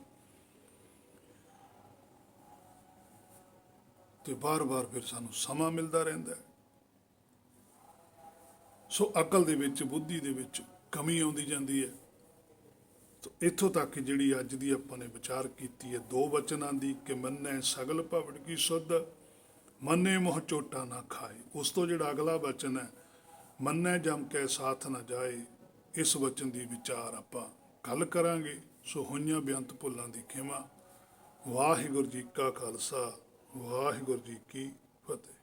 ਤੇ ਵਾਰ-ਵਾਰ ਫਿਰ ਸਾਨੂੰ ਸਮਾਂ ਮਿਲਦਾ ਰਹਿੰਦਾ ਹੈ। ਸੋ ਅਕਲ ਦੇ ਵਿੱਚ, ਬੁੱਧੀ ਦੇ ਵਿੱਚ ਕਮੀ ਆਉਂਦੀ ਜਾਂਦੀ ਹੈ। ਤੋ ਇੱਥੋਂ ਤੱਕ ਜਿਹੜੀ ਅੱਜ ਦੀ ਆਪਾਂ ਨੇ ਵਿਚਾਰ ਕੀਤੀ ਹੈ ਦੋ ਵਚਨਾਂ ਦੀ, ਕਿ ਮੰਨੈ ਸਗਲ ਭਵਨ ਕੀ ਸੁਧ, ਮੰਨੇ ਮੋਹ ਚੋਟਾ ਨਾ ਖਾਏ। ਉਸ ਤੋਂ ਜਿਹੜਾ ਅਗਲਾ ਵਚਨ ਹੈ, ਮੰਨੈ ਜਮ ਕੈ ਸਾਥ ਨਾ ਜਾਏ, ਇਸ ਵਚਨ ਦੀ ਵਿਚਾਰ ਆਪਾਂ ਕੱਲ ਕਰਾਂਗੇ। ਸੋ ਹੋਈਆਂ ਬੇਅੰਤ ਭੁੱਲਾਂ ਦੀ ਖਿਮਾ। ਵਾਹਿਗੁਰੂ ਜੀ ਕਾ ਖਾਲਸਾ, ਵਾਹਿਗੁਰੂ ਜੀ ਕੀ ਫਤਿਹ।